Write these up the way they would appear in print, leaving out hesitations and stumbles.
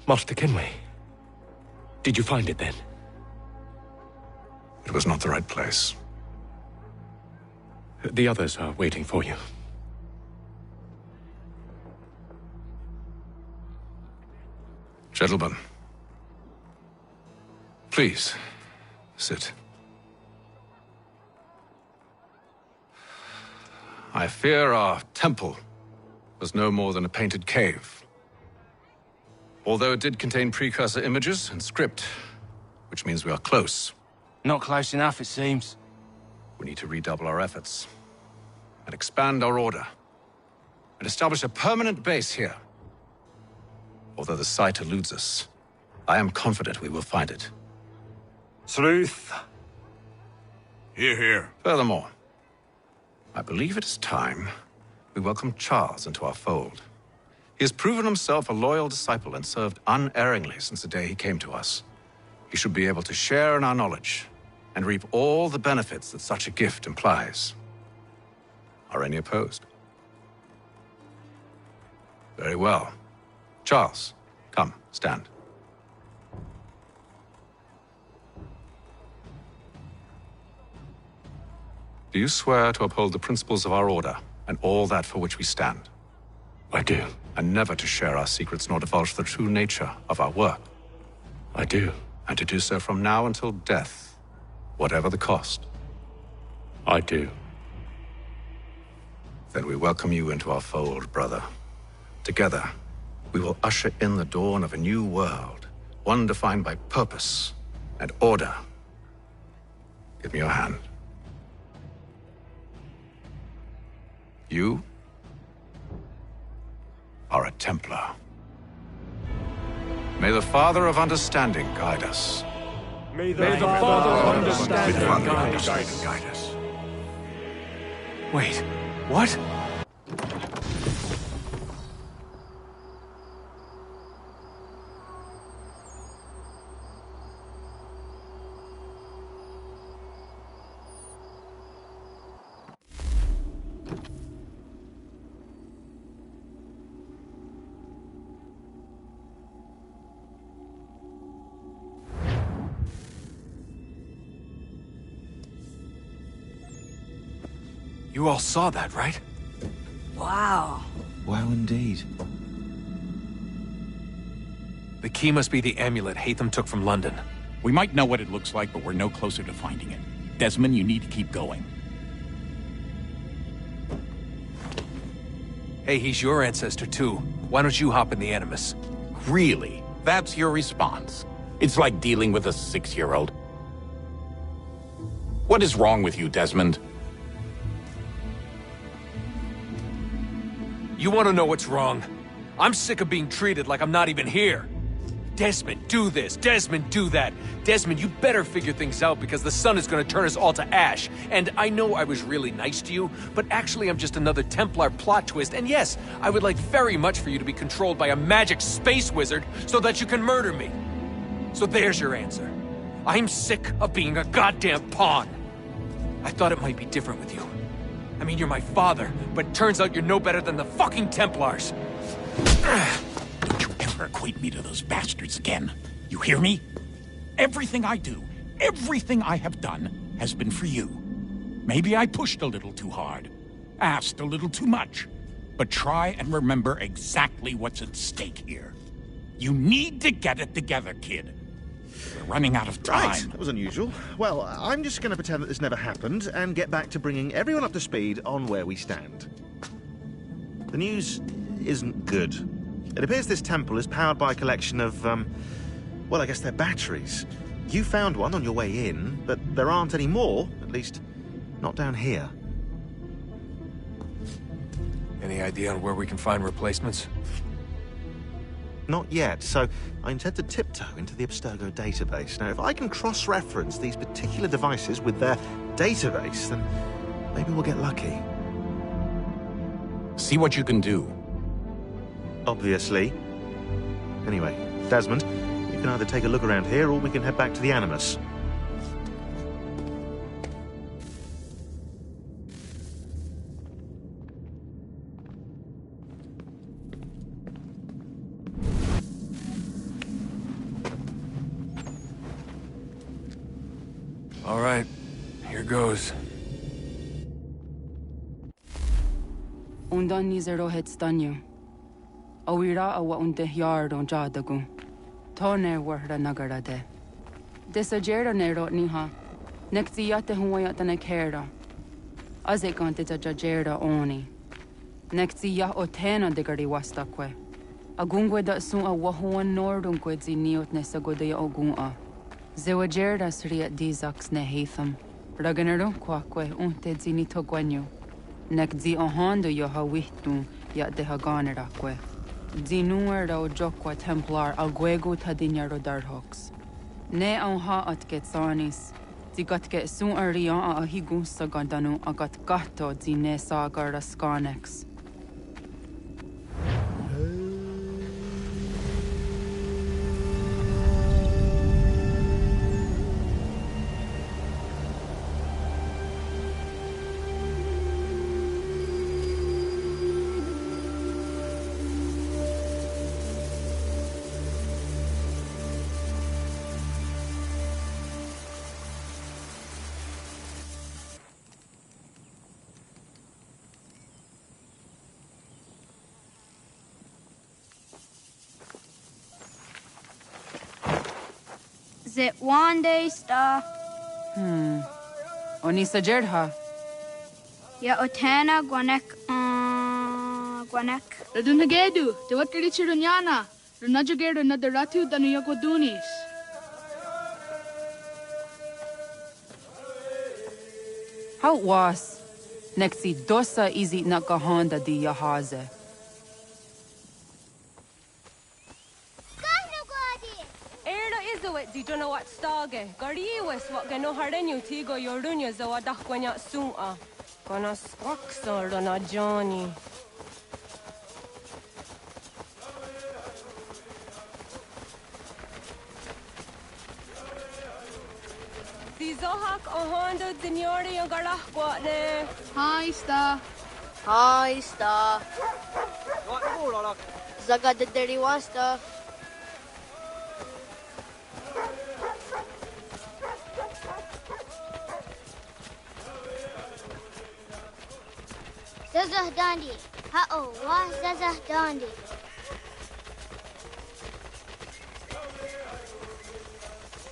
Master Kenway. Did you find it then? It was not the right place. The others are waiting for you. Gentlemen, please, sit. I fear our temple was no more than a painted cave. Although it did contain precursor images and script, which means we are close. Not close enough, it seems. We need to redouble our efforts and expand our order and establish a permanent base here. Although the site eludes us, I am confident we will find it. Truth. Hear, hear. Furthermore, I believe it is time we welcome Charles into our fold. He has proven himself a loyal disciple and served unerringly since the day he came to us. He should be able to share in our knowledge and reap all the benefits that such a gift implies. Are any opposed? Very well. Charles, come, stand. Do you swear to uphold the principles of our order and all that for which we stand? I do. And never to share our secrets nor divulge the true nature of our work? I do. And to do so from now until death, whatever the cost? I do. Then we welcome you into our fold, brother. Together, we will usher in the dawn of a new world, one defined by purpose and order. Give me your hand. You are a Templar. May the Father of Understanding guide us. May the Father of Understanding guide us. Wait, what? You all saw that, right? Wow. Wow, indeed. The key must be the amulet Haytham took from London. We might know what it looks like, but we're no closer to finding it. Desmond, you need to keep going. Hey, he's your ancestor too. Why don't you hop in the Animus? Really? That's your response? It's like dealing with a 6-year-old. What is wrong with you, Desmond? You want to know what's wrong? I'm sick of being treated like I'm not even here. Desmond, do this. Desmond, do that. Desmond, you better figure things out because the sun is going to turn us all to ash. And I know I was really nice to you, but actually I'm just another Templar plot twist. And yes, I would like very much for you to be controlled by a magic space wizard so that you can murder me. So there's your answer. I'm sick of being a goddamn pawn. I thought it might be different with you. I mean, you're my father, but it turns out you're no better than the fucking Templars. Don't you ever equate me to those bastards again. You hear me? Everything I do, everything I have done, has been for you. Maybe I pushed a little too hard, asked a little too much, but try and remember exactly what's at stake here. You need to get it together, kid. We're running out of time. Right, that was unusual. Well, I'm just going to pretend that this never happened and get back to bringing everyone up to speed on where we stand. The news isn't good. It appears this temple is powered by a collection of, well, I guess they're batteries. You found one on your way in, but there aren't any more, at least not down here. Any idea on where we can find replacements? Not yet, so I intend to tiptoe into the Abstergo database. Now, if I can cross-reference these particular devices with their database, then maybe we'll get lucky. See what you can do. Obviously. Anyway, Desmond, you can either take a look around here or we can head back to the Animus. All right, here goes. Undan ni zero het stanyu. Awira awa unde yard on jadagu. Tone warda nagara de. Desajera nero niha. Nekti yate huwayata nekera. Azekante jajera oni. Nekti ya otena digari wastakwe. Agungwe da sun a wahuan nordungwe zi niot nesagode ya ogun. Zewajerda sriat dizax ne heatham. Raganero kwakwe unte zini togwanyo. Nek zi ohando yo hawitu ya de haganerakwe. Zinuer da ojokwa templar alguego tadinyaro darhox. Ne ha at getsanis. Zi gat get sun arian a higun sagandanu agat gato zi ne sagar skanex. Zit one day star. Oni sajerha. Ya otana gwanek gwanek. Radunagedu, the what Richirunyana, Runajagedu another Ratu than Yokodunis. How was? Nexi dosa izi nakahanda di yahaze. Di don't know what stage. Gariwes what gano hardenyu tigo yorunya zawadah kwanya suma. Gonna squaxor na Johnny. Di zohak ohando dinyori yung garah kwatne. Hi, Star. Hi, Star. Zaga de deriwasta. Zazah Dandi. Ha-oh, wah Zazah Dandi.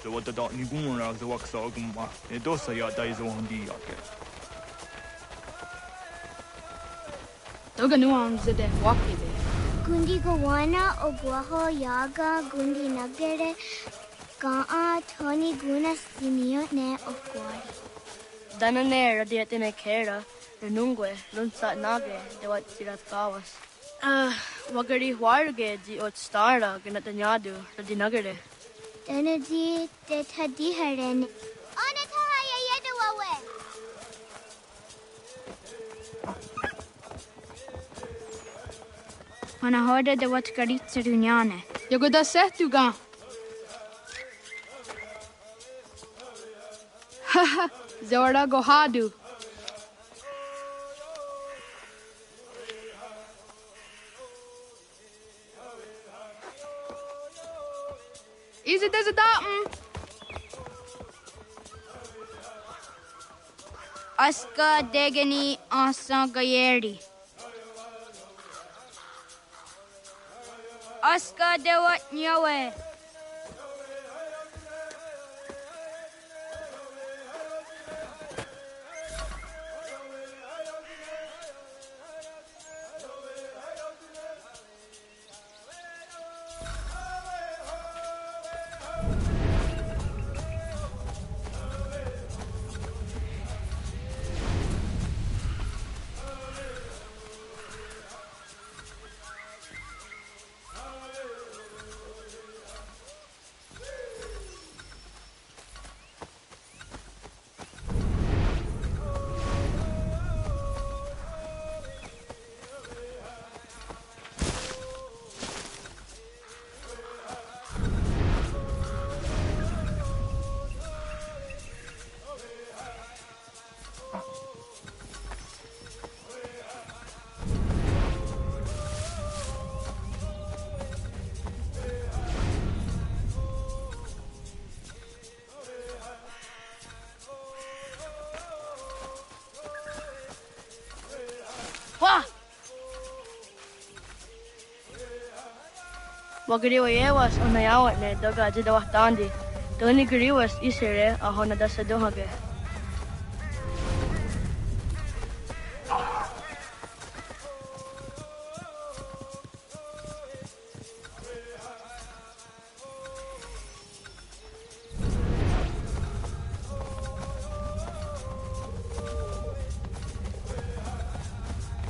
The what the dot niguna the wax oguma. The dosa ya dies on the yake. Toga nuang zede waki de. Gundi Gawana Oguaho Yaga Gundi Nagere Gaa Tony Guna Stimio Ne Okwari. Dananera dietene kera. Renungwe, Lunsat Nage, de what Sirat Kawas. Wagari Warge, the Ot Stara, Ganatanyadu, the Dinagare. Danadi de Tadiharen. Onatahaya Yedawawe. When I heard the what Garitsa Dunyane. Yogoda Setuga. Haha, Zora Gohadu. Is it as a datum? Aska Degani Asa Gayeri. Aska Dewat Nyawe. Wagariwa yewas on nayawat ne daga jidawah tandi. Doni gariwas isere ahona dasa dohage.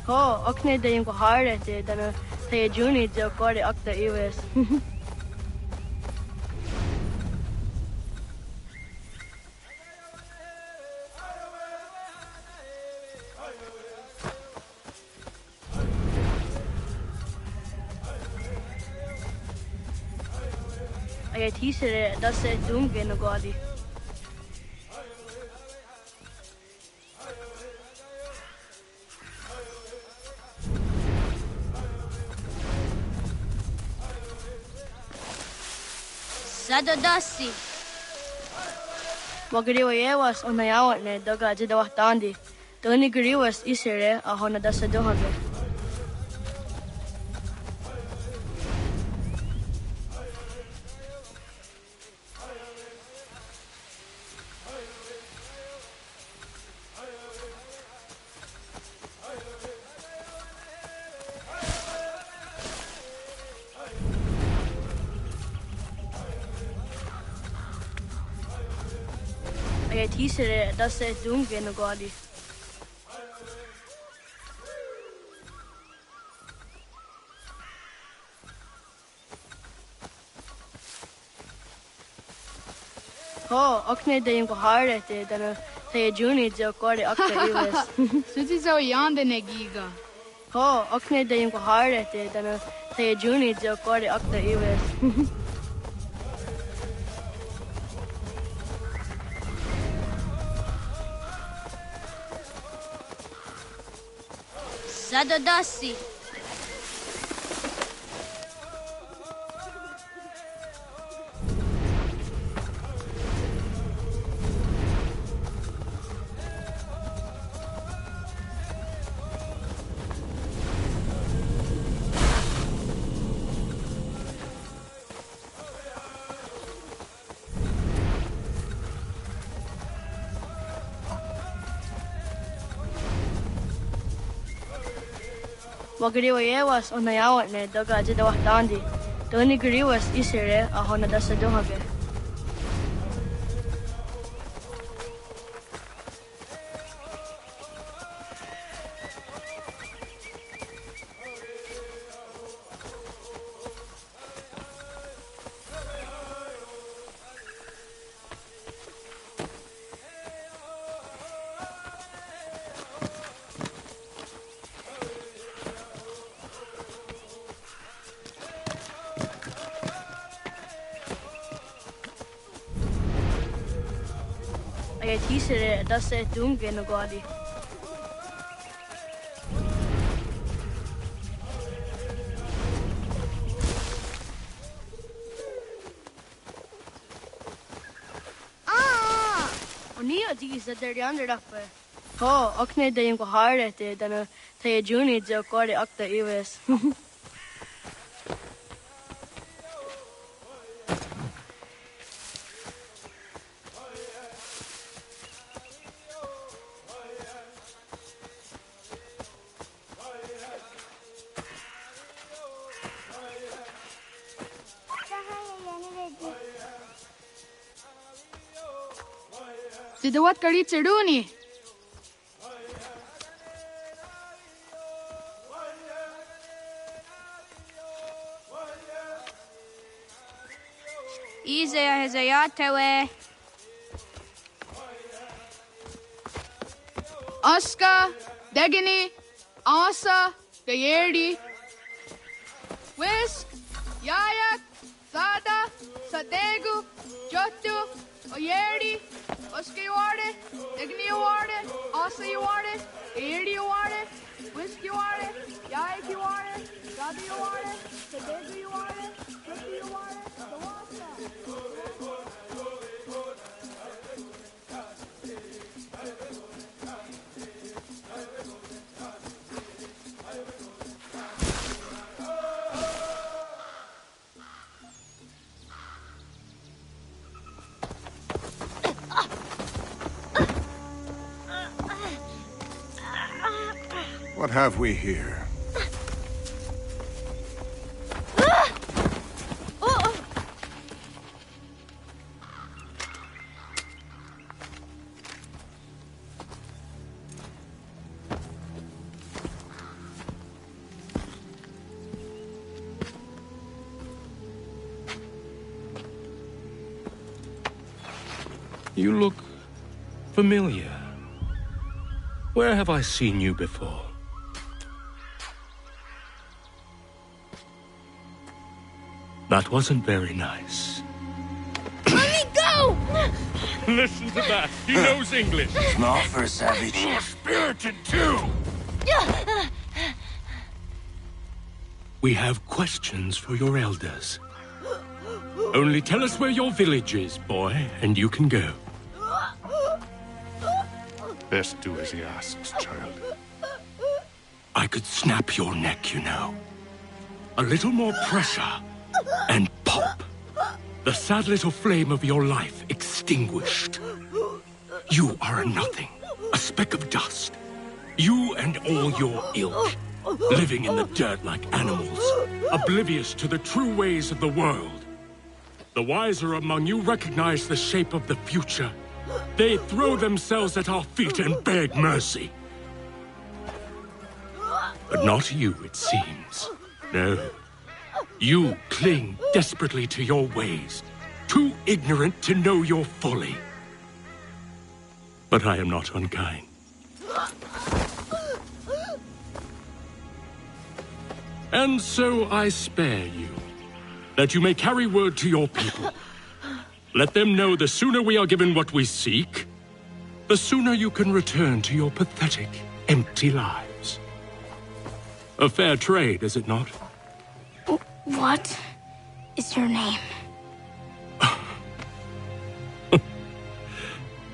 Ho, okne de yung kuhare te dana tayo juni jo kore akta iwes. Ay tisere dasa dunge no gadi. Zadodasi. Wagariwa yewas on nayawat ne daga jidawah tandi. Doni gariwas isere ahona dasa dohage. Ay tisere dasa dunge no gadi. Ho, okne de yung kuhare te dana tayo juni jo kore akta iwes. Suti zo yande ne giga. Ho, okne de yung kuhare te dana tayo juni jo kore akta iwes. Zadodasi. Wagariwa yewas on nayawat ne daga jidawah tandi. Doni gariwas isere ahona dasa dohage. Ay tisere dasa dunge no gadi. Onia disa der yander uppe. Ho, okne de yung kuhare te dana tayo juni jo kore akta iwes. Jidawat kari chiduni. Izaya hezayatewe. Aska, Degini, Asa, Gayerdi, Whisk, Yayak, Sada, Sadegu, Jotu, Oyerdi, Oska you are it, Degini you are it, Asa you are it, Gayerdi you are it, Whisk you are it, Yayak you are it, Sada you are it, Sadegu you are it, Jotu you are it, Sawasa. have we here? You look familiar. Where have I seen you before? That wasn't very nice. Let me go! Listen to that. He knows English. Smart for a savage. You're spirited too. We have questions for your elders. Only tell us where your village is, boy, and you can go. Best do as he asks, child. I could snap your neck, you know. A little more pressure, and pop. The sad little flame of your life extinguished. You are a nothing, a speck of dust. You and all your ilk, living in the dirt like animals, oblivious to the true ways of the world. The wiser among you recognize the shape of the future. They throw themselves at our feet and beg mercy. But not you, it seems. No. You cling desperately to your ways, too ignorant to know your folly. But I am not unkind. And so I spare you, that you may carry word to your people. Let them know the sooner we are given what we seek, the sooner you can return to your pathetic, empty lives. A fair trade, is it not? What is your name?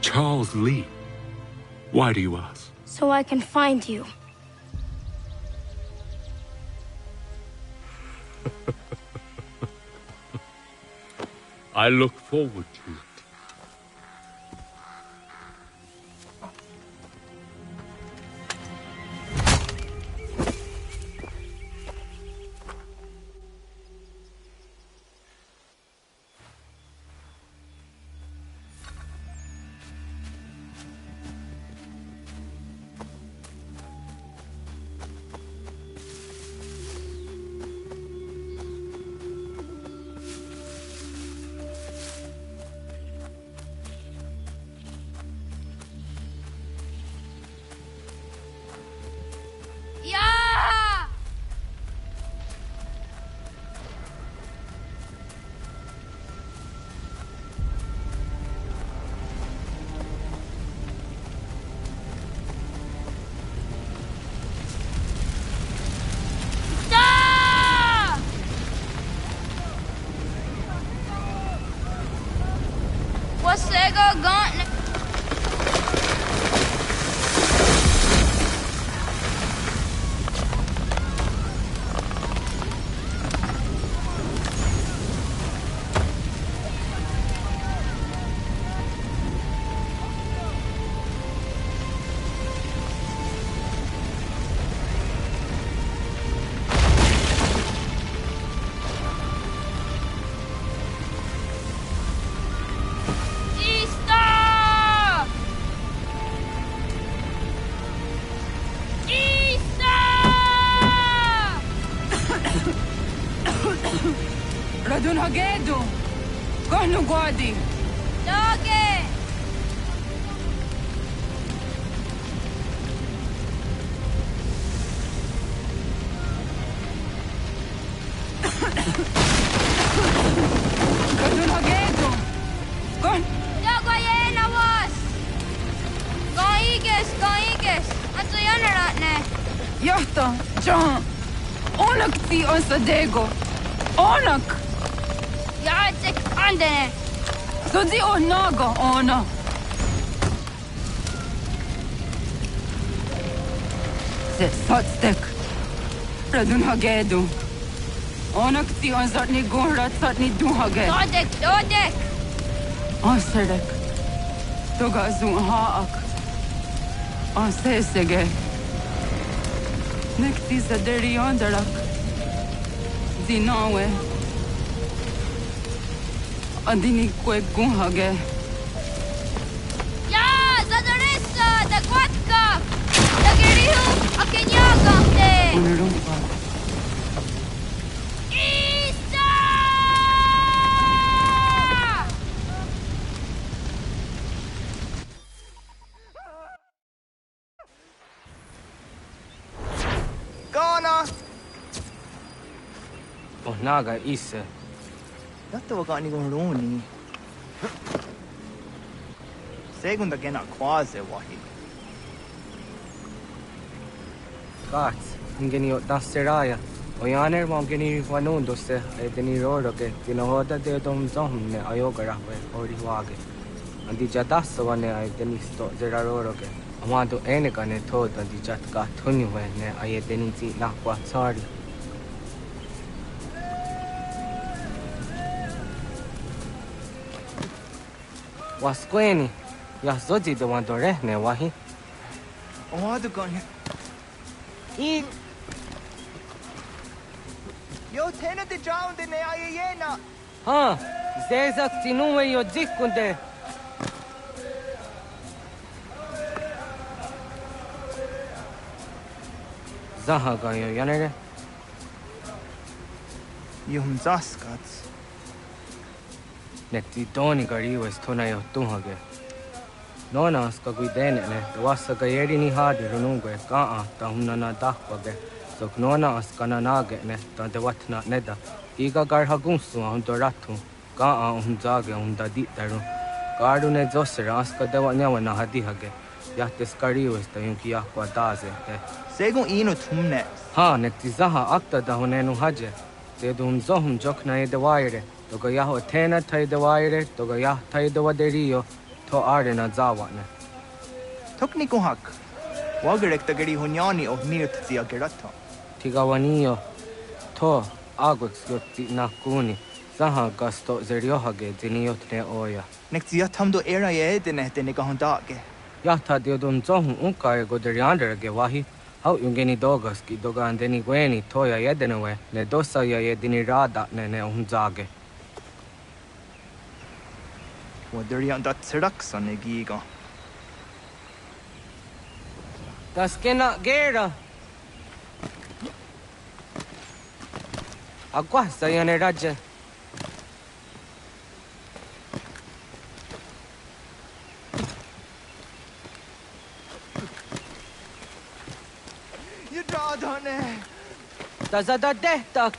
Charles Lee. Why do you ask? So I can find you. I look forward to it. Radun Hagedu! Kohnu Gwadi! Doge! Radun Hagedu! Kohn... Dogoyena was! Goiges! Anso yanaratne! Yahta! John! Onak ti on Sadego! Onak! Yardzik andene! Sodzi onaga ona! Se satstek! Radun Hagedu! Onak ti on zatni gunrat zatni duhage! Dodek! Anserek! Toga zun haak! Ansesege! Nekti sa deri yonderak. Zinawe. Adini kwe gunhage. Ya, zadaressa, da kwatka. Da gerihu, akenyaga te. Unirumpa. Isa! Gana! Oh, naga isa. Yatta waka ni goroni. Segunda gena quase wahi. Gats, ingeni o daseraya. O yaner mo ingeni wanundo se edeni roro ke tinohoda de dom zomne ayogara we ori wage. Andi jadas wane edeni sto zera roro ke. Amado ene kane thod andi jat ka thuni we ne ayedeni ti nakwa sorry. Wasqueni, ya zodi de wandore ne wahi. Amado kane. In. Yo tena de jaunde ne ayena. Ha, zezak tinuwe yo dikunde. Zaha ga yo yanere. Yum zaskats. Nekti doni gari was tona yo tunhage. Nona ska guidene ne, wasa ga yeri ni hadi runungwe kaa ta hunana dahwage. So nona askana nage ne, ta de watna neda. Iga gar hagunsu hundo ratu. Kaa hunzage hunda ditaru. Garu ne zosera aska dewa nyawa na hadi hage. Yahtes gari was ta yunki yahwa daze te. Segun ino tumne. Ha, nekti zaha akta da hunenu haje. Zedum zohum jokna de waire. Toga yaho tena tai de waire, toga yah tai de waderio. To arena zawane. Tokni ko hak. Wagerek ta gari hunyani o mirt tia gerata. Tigawanio. To agots yotti nakuni. Zaha gasto zeriohage diniotne oya. Nekti yatamdo era ye dene dene ka hondage. Yahta diodum zohum unka go derianderge wahi. How yungeni dogas ki doga andeni gweni toya yedenewe. Ne dosa ya yedini rada ne unzage. Waderian dat seraksa ne giga. Gaskena gera. Agua sayane raja. You draw done. Tazada dehtak.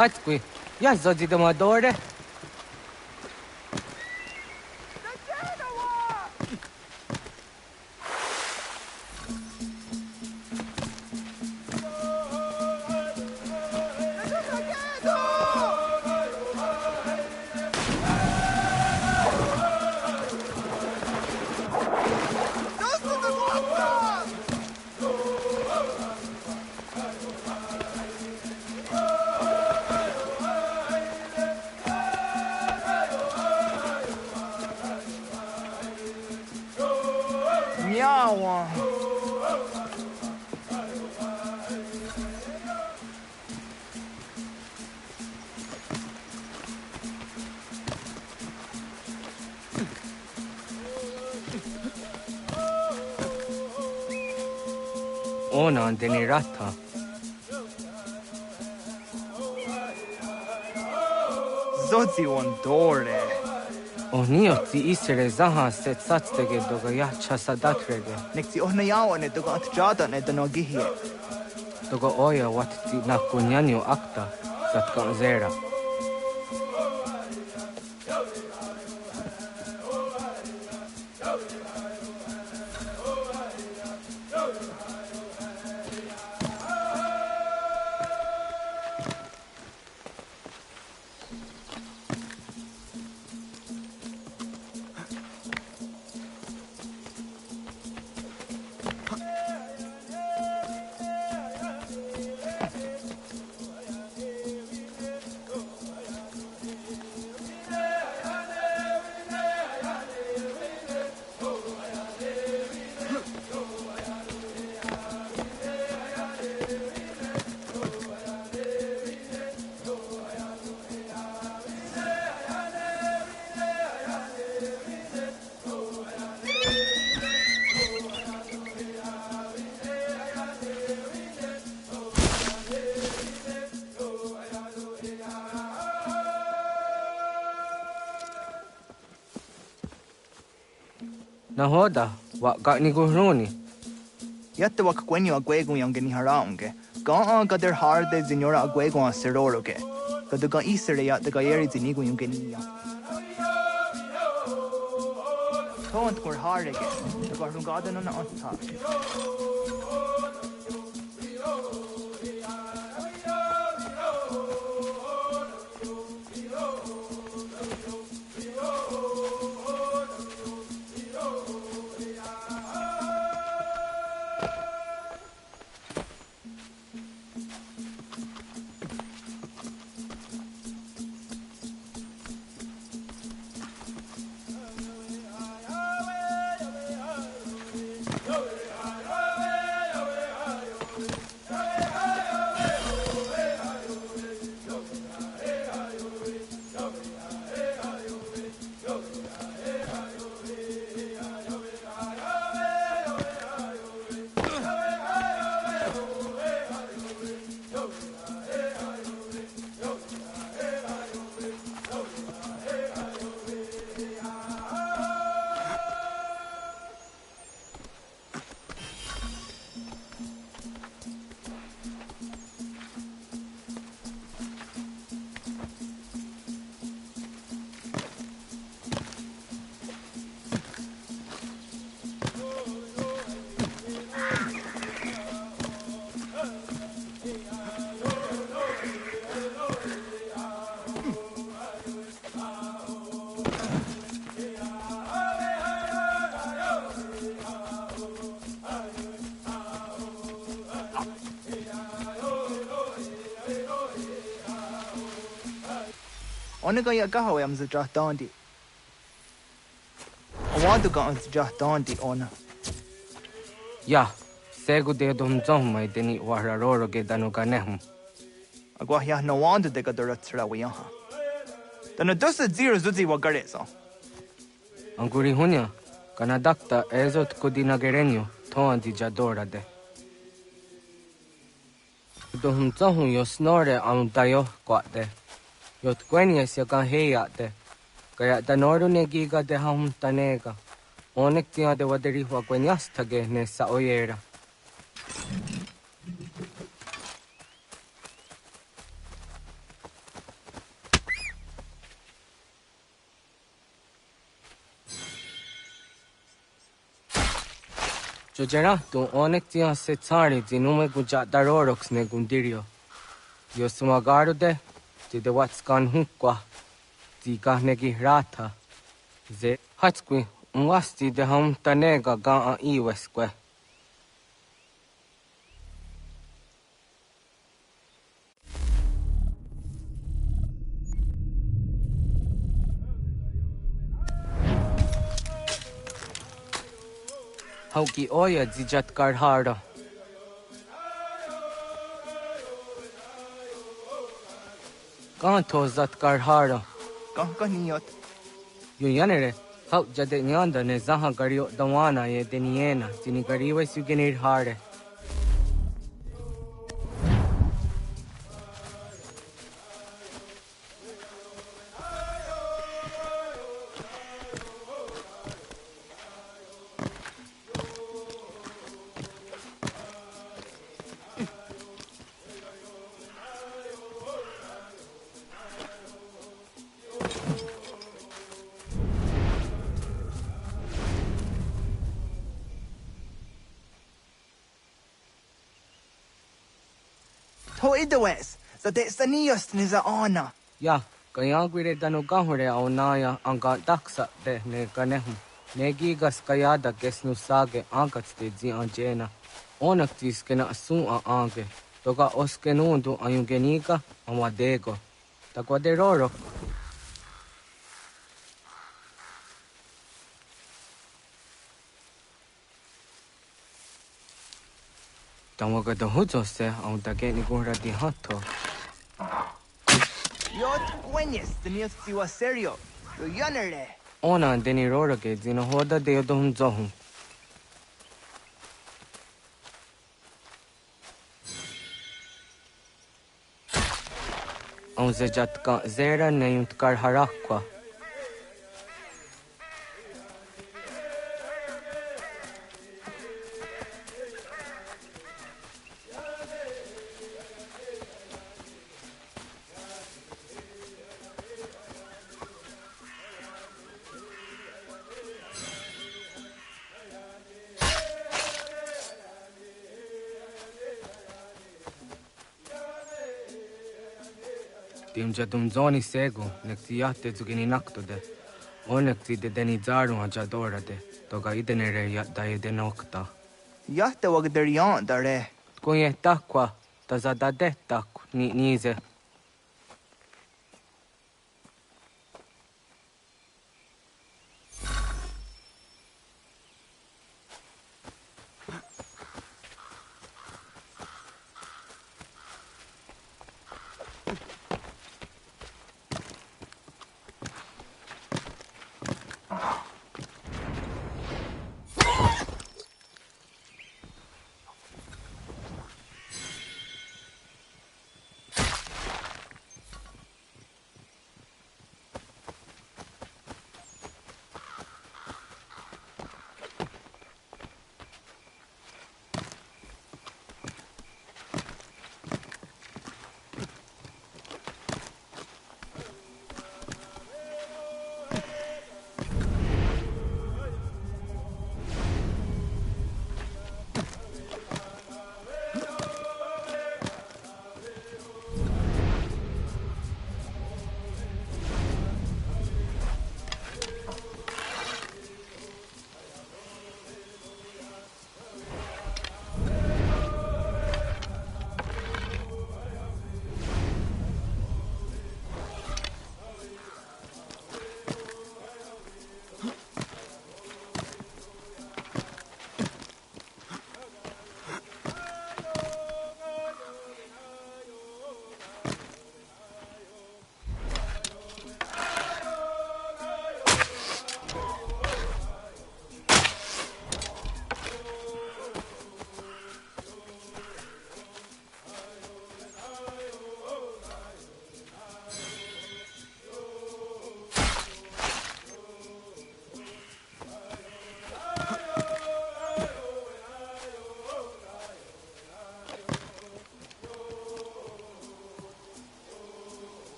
Hatskui, ja zodi de madore. Miawa. Ona andeni rata. Zodzi on dore. Onio ti isere zaha set satstege doga ya chasadatrege. Nekti ohna yawa ne doga at jada ne dano gihie. Doga oya wat ti nakunyanyo akta zatka zera. Nahoda, what got ni guruni? Yatte wak kwenyo agwego yang geni haraunge. Ga gader harde zinora agwego a seroroge. Gaduga isere ya the gayeri zinigo yung geni ya. Don't go hard again. The garden garden on top. Onega ya gahawe am zajah dandi. Awadu ga am zajah dandi ona. Ya, segu de dum zom mai deni wararoro ge danu ganehum. Agwa ya no wanda de gadura tsra wiyaha. Danu dosa zero zuzi wa garezo. Anguri hunya, kana dakta ezot kudina gerenyo, toan di jadora de. Dum zom yo snore am dayo kwate. Yot kwenias ya kan heyate. Kaya tanoru ne giga de ham tanega. Onek tia de waderi wa kwenias tage ne sa oyera. Jojera tu onek tia se tsari zinume guja darorox ne gundirio. Yo sumagaru de de what's gone hukwa, the gahnegi rata. Ze hatsqui, mwasti de hum tanega ga iwesque. Hauki oya zijat karhara. Kanto zat karhara. Kankaniot. Yuyanere, how jade nyanda ne zaha gario dawana ye deniena, zini gariwe sugenir hare. Ho idawes, so de sanios niza ona. Ya, kaya gwire danu gahure au naya anga daksa de ne ganehum. Negigas kayada gesnu sage angats de zi anjena. Onak tis kena asun a ange. Toga oskenundu ayungenika amadego. Takwaderoro. Tamaga da huzo se au da geni gura di hato. Yot gwenyes, the news siwa serio. Yo yanere. Ona deni rora ge zino hoda de yodum zohum. Au zejat ka zera neyunt kar harakwa. Tim jatum zoni sego, nekti jahte zugini naktode. Onneksi de deni zarun ajadorade, toga idenere jatta edenokta. Jahte wagder jan dare. Kun tahkwa, tazadade tahku, niise.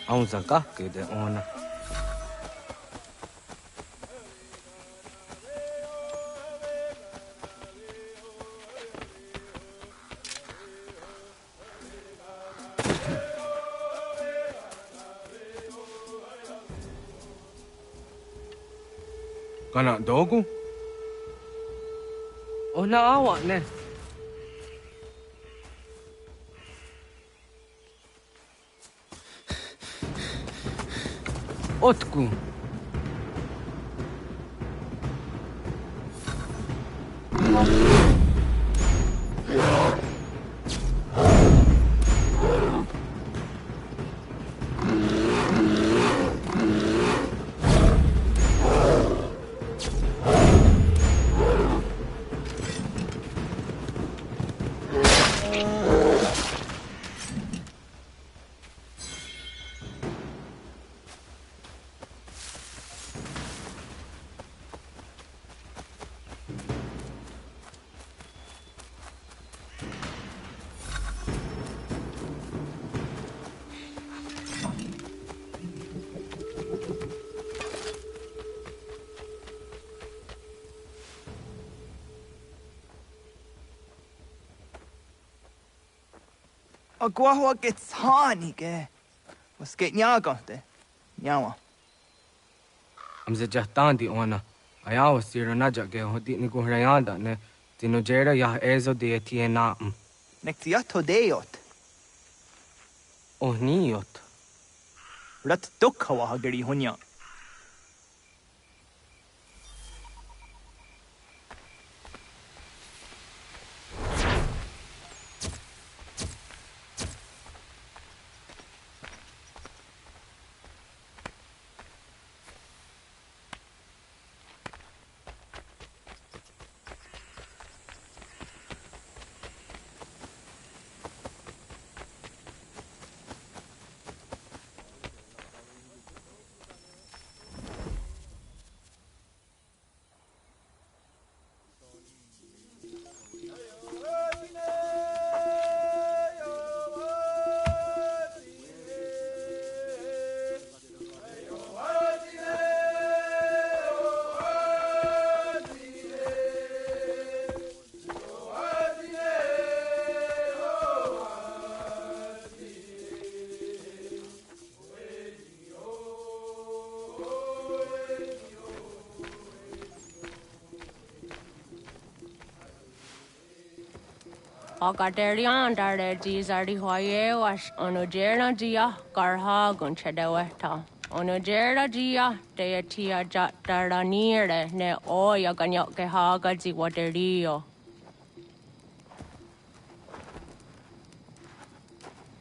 Aunsa kahkede ona. Kana dogu? Ona awak ne. Otku. Agua gets honey, was get nyagante. Nyawa. I'm the Jatandi ona. I always see Renaja ge hodi ni guhrayanda ne. Dinojera ya ezo de tiena. Nexiato deot. Oh niot. Rat dukhawa hagari hunya. Agaderian dare Gizardi Hoye was Onojera Gia Garha Gunchedeweta. Onojera Gia Deatia Jatara near ne Oya Ganyoke Haga Ziwaterio.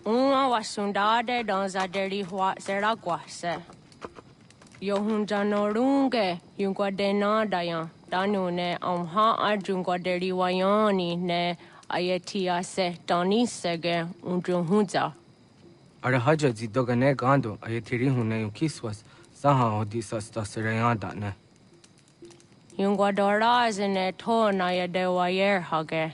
Una was Sundade Donza Deri Huat Seraguase. Yohunjanorunge, Yunguadena Dayan, Danune, Ajunguaderi Wayani ne. Ayatia se Donisege Unjunhuza. Arahaja zidogane gando ayatiri hune yukiswas saha odisas taserayanda ne. Yunguadora zine to naya de wayer hage.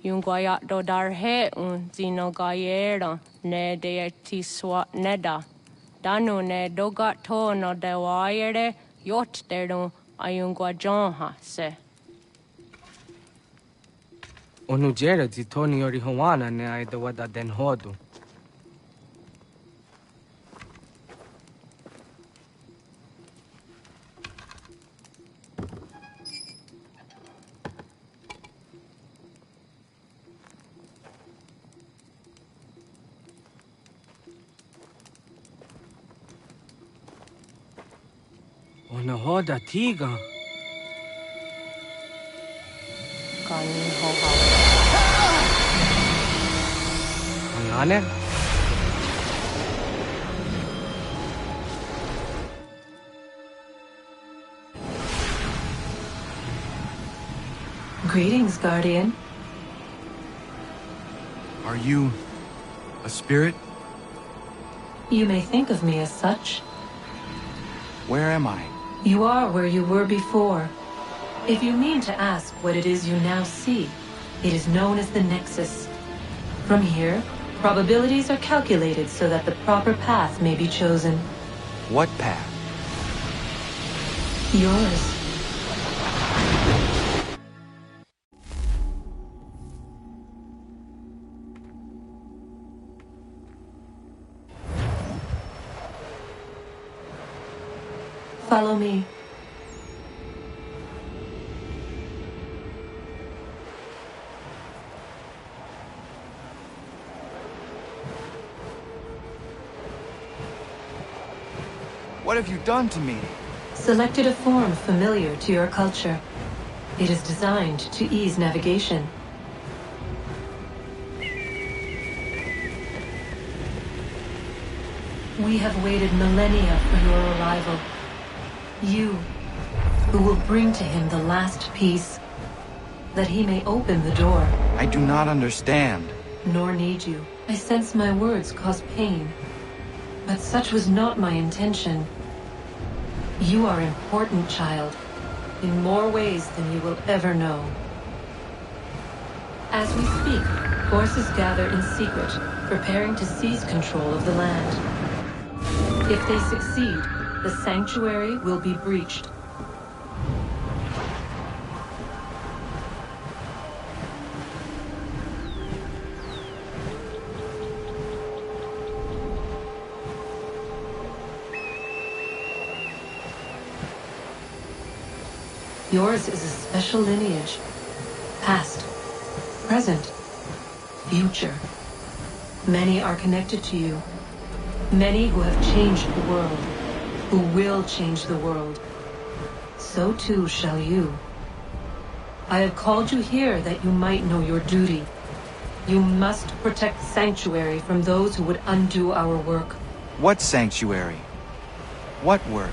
Yunguayat do darhe zinogayera ne de tiswa neda. Danu ne dogat to no de wayere yot deru ayunguajonha se. Onujera zitoni yori hawana ne ay dawada den hodu. Ona hoda tiga. Kani hoha. Anne? Greetings, Guardian. Are you a spirit? You may think of me as such. Where am I? You are where you were before. If you mean to ask what it is you now see, it is known as the Nexus. From here, probabilities are calculated so that the proper path may be chosen. What path? Yours. Follow me. What have you done to me? Selected a form familiar to your culture. It is designed to ease navigation. We have waited millennia for your arrival. You, who will bring to him the last piece, that he may open the door. I do not understand. Nor need you. I sense my words cause pain. But such was not my intention. You are important, child, in more ways than you will ever know. As we speak, forces gather in secret, preparing to seize control of the land. If they succeed, the sanctuary will be breached. Yours is a special lineage. Past, present, future. Many are connected to you. Many who have changed the world, who will change the world. So too shall you. I have called you here that you might know your duty. You must protect Sanctuary from those who would undo our work. What sanctuary? What work?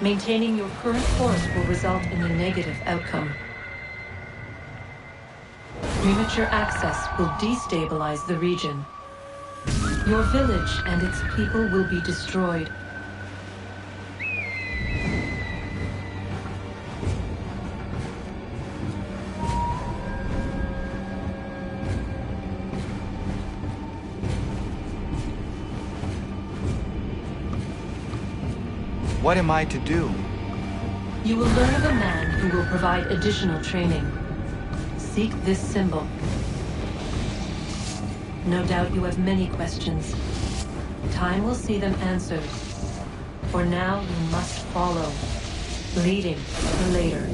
Maintaining your current course will result in a negative outcome. Premature access will destabilize the region. Your village and its people will be destroyed. What am I to do? You will learn of a man who will provide additional training. Seek this symbol. No doubt you have many questions. Time will see them answered. For now, you must follow, leading for later.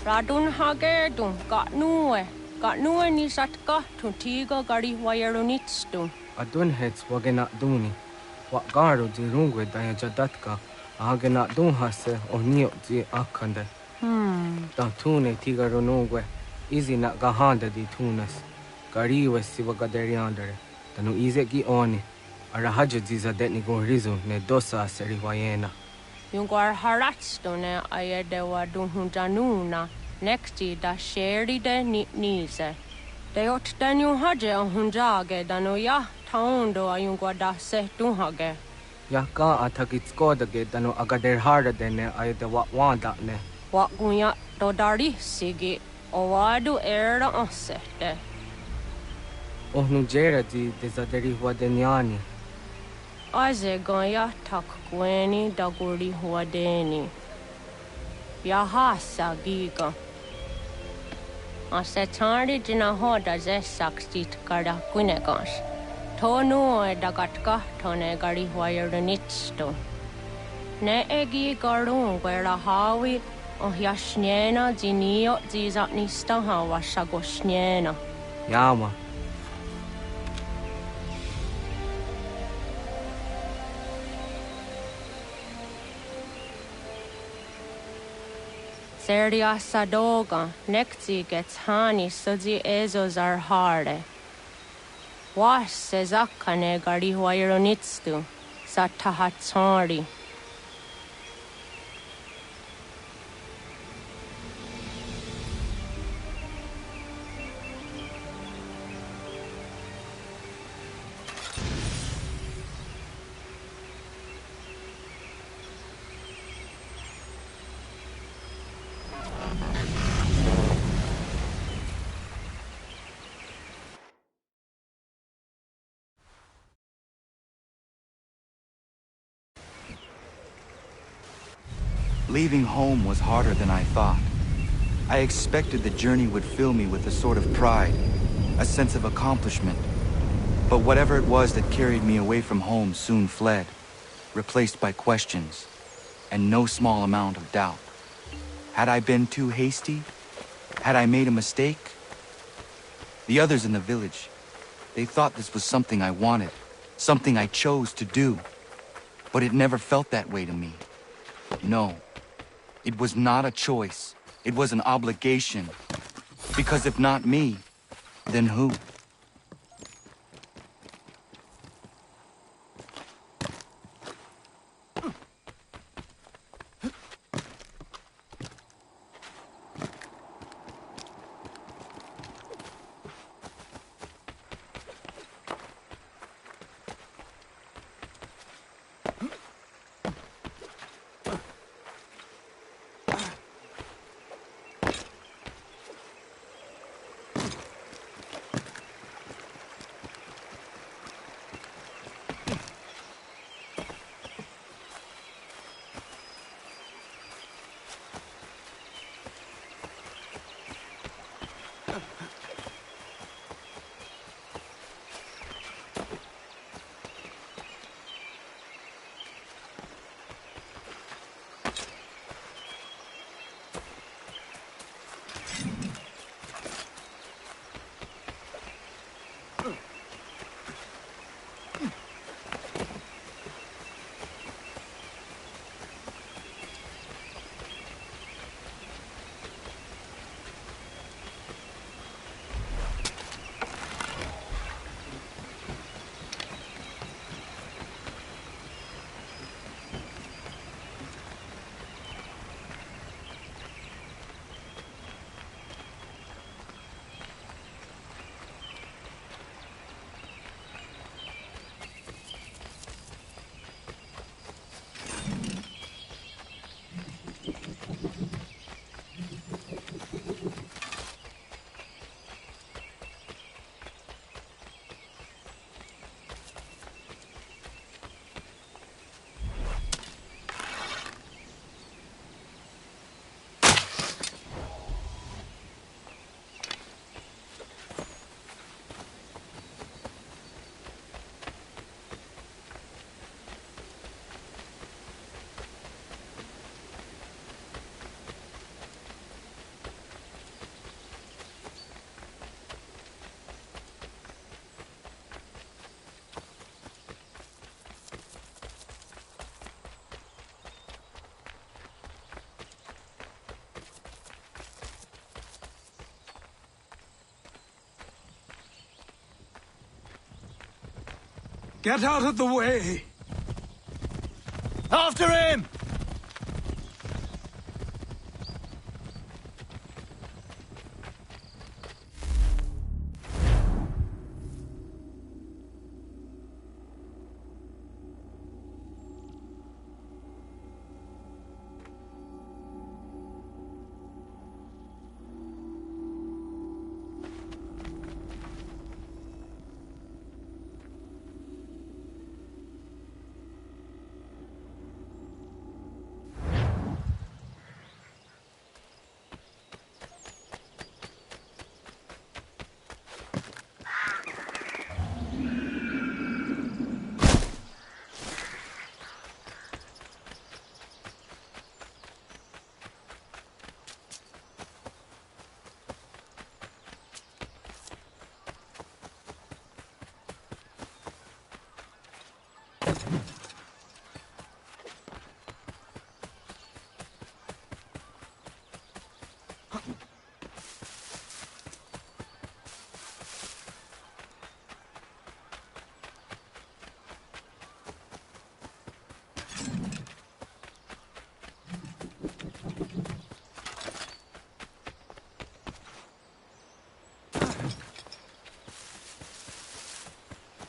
Radun hagerdun got nue ni satka to tiga gari wayeronitstu. Adun heads wagena duni. What garo di rungwe daya jadatka. Agena dun hase o nio di akande. Da tune tiga ronungwe. Easy na gahanda di tunas. Gariwe siwa gaderiandere. Tanu ize gi oni. Arahaja diza detni gorizu ne dosa seri wayena. Yungar haratstone ayedewa dunhundanuna nexti da sheri de nise. De ot danu haje hunjage danu ya taundo ayungwa da se dunhage. Ya ka atakitskoda danu agader harda dene ayedewa wanda ne. Wa gunya do dari sigi owadu era osete. Ohnu jera di dezaderi wadenyani. Aze gaya tak gweni daguri huadeni. Yahasa giga. Asetari jina hoda zesaksit kada kunegas. Tonu e dagatka tone gari huayernitsto. Ne egi garun gwera hawi o yashnena zinio zizatnista hawa shagoshnena. Yama. Seria sadoga, nekti gets hani sudzi ezos are harde. Was sezakane gari huayronitstu, satahatsari. Leaving home was harder than I thought. I expected the journey would fill me with a sort of pride, a sense of accomplishment. But whatever it was that carried me away from home soon fled, replaced by questions, and no small amount of doubt. Had I been too hasty? Had I made a mistake? The others in the village, they thought this was something I wanted, something I chose to do. But it never felt that way to me. No, it was not a choice. It was an obligation. Because if not me, then who? Get out of the way! After him!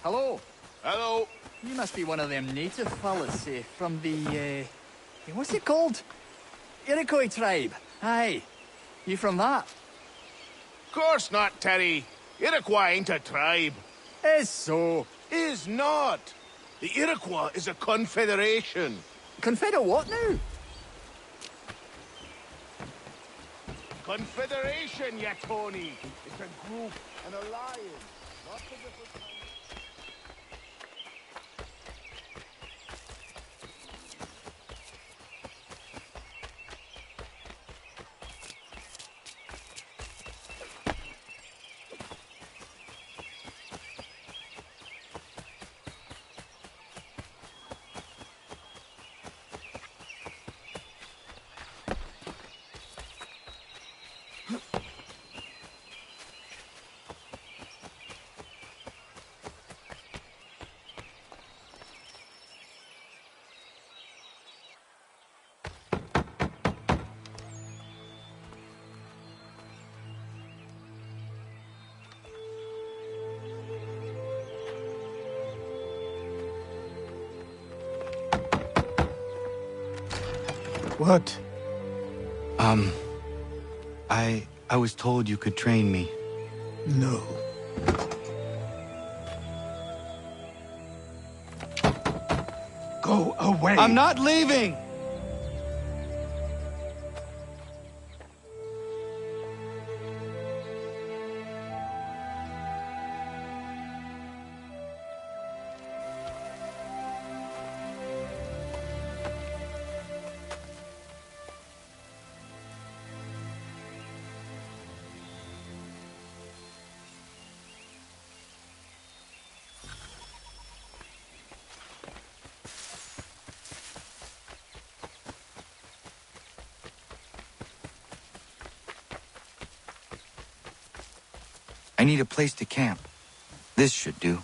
Hello. Hello. You must be one of them native fellas from the, what's it called? Iroquois tribe. Aye. You from that? Course not, Terry. Iroquois ain't a tribe. Is so. Is not. The Iroquois is a confederation. Confederate what now? Confederation, ya Tony. It's a group, an alliance. Lots of different kinds. What? I was told you could train me. No. Go away! I'm not leaving! I need a place to camp. This should do.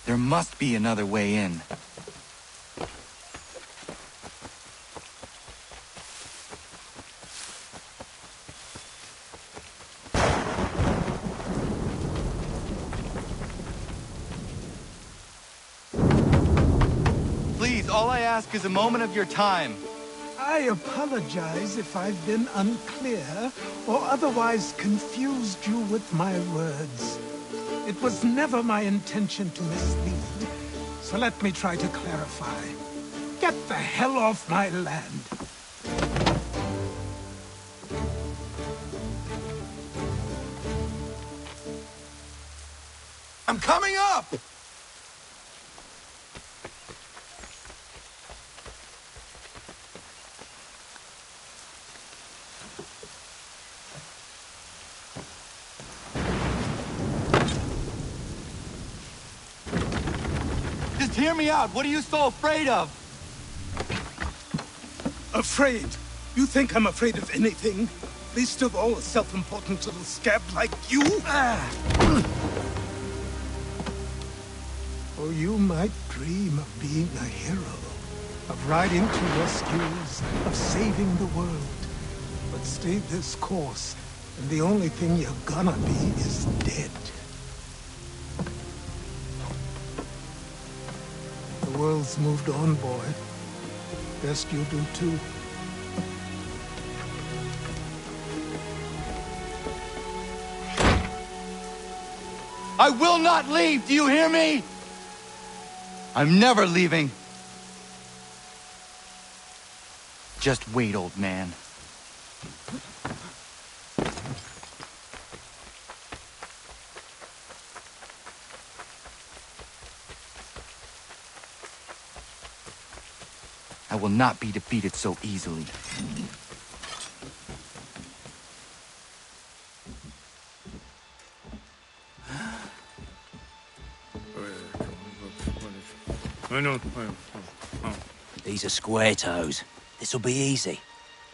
There must be another way in. Please, all I ask is a moment of your time. I apologize if I've been unclear or otherwise confused you with my words. It was never my intention to mislead, so let me try to clarify. Get the hell off my land. I'm coming up! Hear me out. What are you so afraid of? Afraid? You think I'm afraid of anything? Least of all a self-important little scab like you? Oh, you might dream of being a hero, of riding to rescues, of saving the world. But stay this course, and the only thing you're gonna be is dead. The world's moved on, boy. Best you do too. I will not leave, do you hear me? I'm never leaving. Just wait, old man. I will not be defeated so easily. These are square toes. This'll be easy.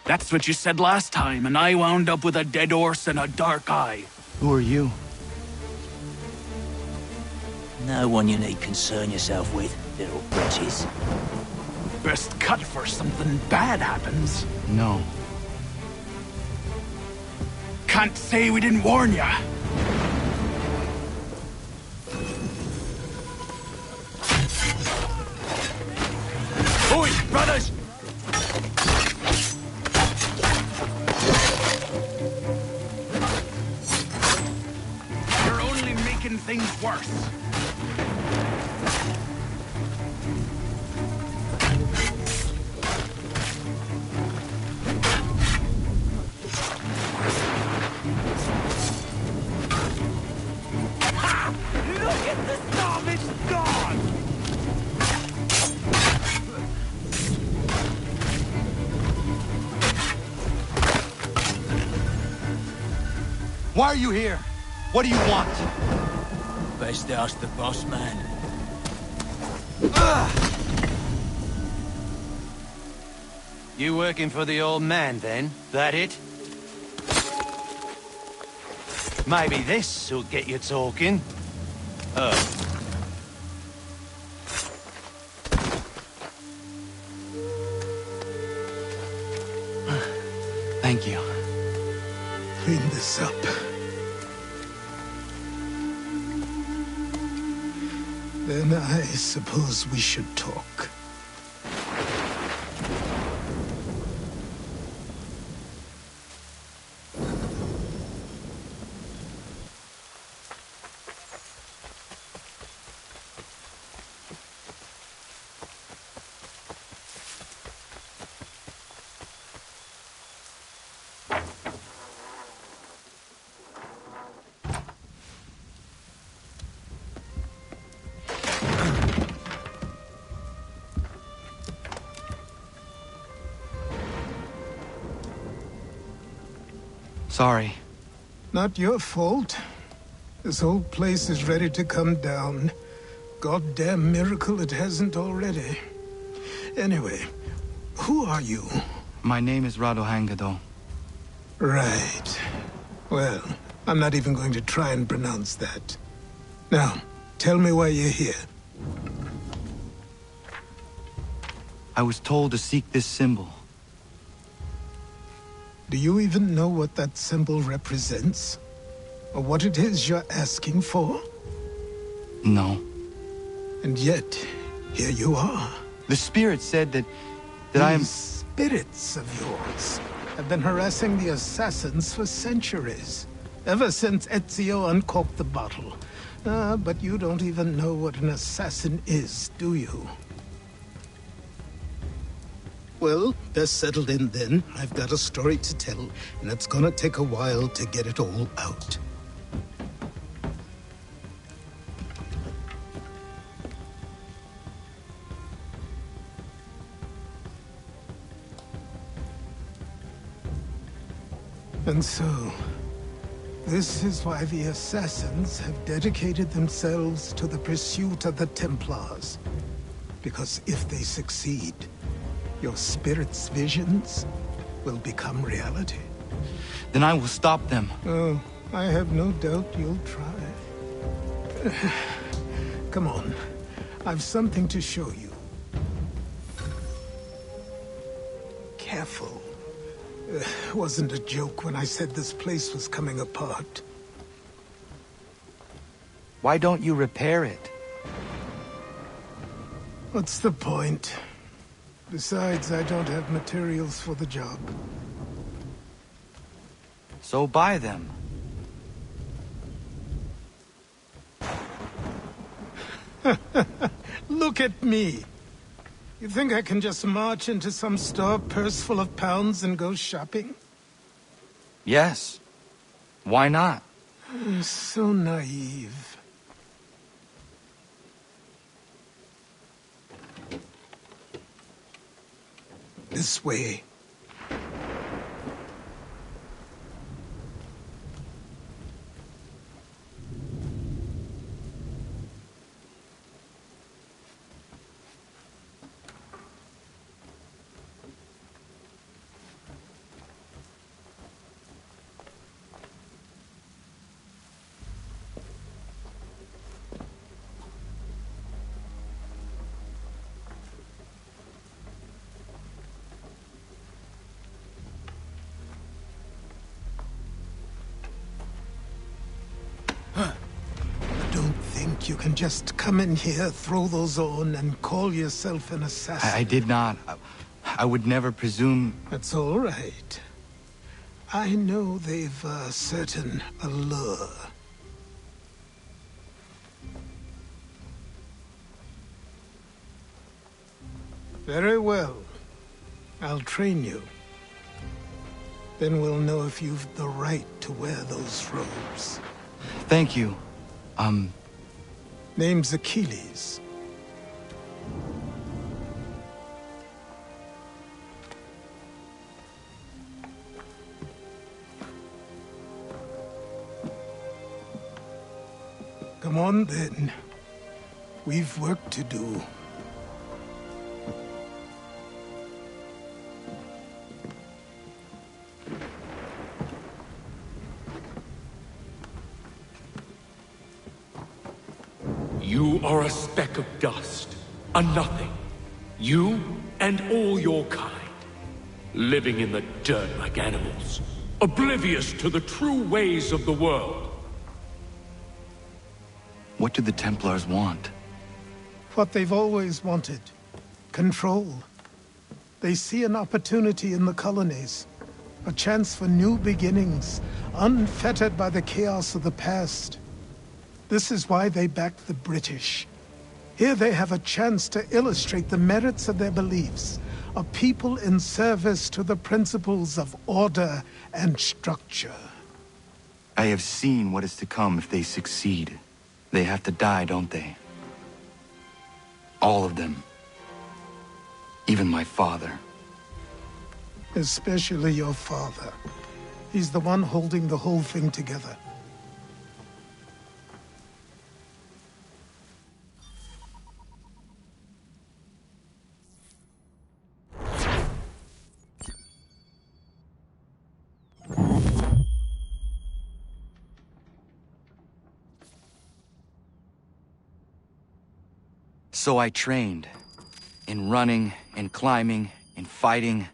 That's what you said last time, and I wound up with a dead horse and a dark eye. Who are you? No one you need concern yourself with, little britches. Best cut for something bad happens. No. Can't say we didn't warn ya. Why are you here? What do you want? Best ask the boss man. You working for the old man, then? That it? Maybe this'll get you talking. Thank you. Clean this up. Then I suppose we should talk. Sorry. Not your fault. This whole place is ready to come down. Goddamn miracle it hasn't already. Anyway, who are you? My name is Radohangado. Right. Well, I'm not even going to try and pronounce that. Now, tell me why you're here. I was told to seek this symbol. Do you even know what that symbol represents? Or what it is you're asking for? No. And yet, here you are. The spirit said that I am... These spirits of yours have been harassing the assassins for centuries. Ever since Ezio uncorked the bottle. But you don't even know what an assassin is, do you? Well, best settled in then. I've got a story to tell, and it's gonna take a while to get it all out. And so, this is why the Assassins have dedicated themselves to the pursuit of the Templars. Because if they succeed, your spirit's visions will become reality. Then I will stop them. Oh, I have no doubt you'll try. Come on. I've something to show you. Careful. Wasn't a joke when I said this place was coming apart. Why don't you repair it? What's the point? Besides, I don't have materials for the job. So buy them. Look at me. You think I can just march into some store purse full of pounds and go shopping? Yes. Why not? So naive. This way. You can just come in here, throw those on, and call yourself an assassin. I did not. I would never presume... That's all right. I know they've a certain allure. Very well. I'll train you. Then we'll know if you've the right to wear those robes. Thank you. Name's Achilles. Come on, then. We've work to do. You are a speck of dust, a nothing. You and all your kind. Living in the dirt like animals. Oblivious to the true ways of the world. What do the Templars want? What they've always wanted. Control. They see an opportunity in the colonies. A chance for new beginnings, unfettered by the chaos of the past. This is why they back the British. Here they have a chance to illustrate the merits of their beliefs. A people in service to the principles of order and structure. I have seen what is to come if they succeed. They have to die, don't they? All of them. Even my father. Especially your father. He's the one holding the whole thing together. So I trained. In running, in climbing, in fighting,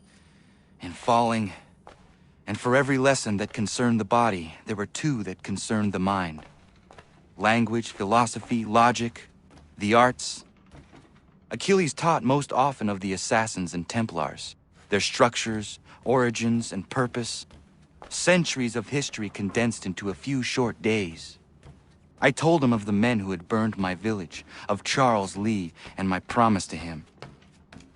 in falling. And for every lesson that concerned the body, there were two that concerned the mind. Language, philosophy, logic, the arts. Achilles taught most often of the Assassins and Templars, their structures, origins, and purpose. Centuries of history condensed into a few short days. I told him of the men who had burned my village, of Charles Lee, and my promise to him.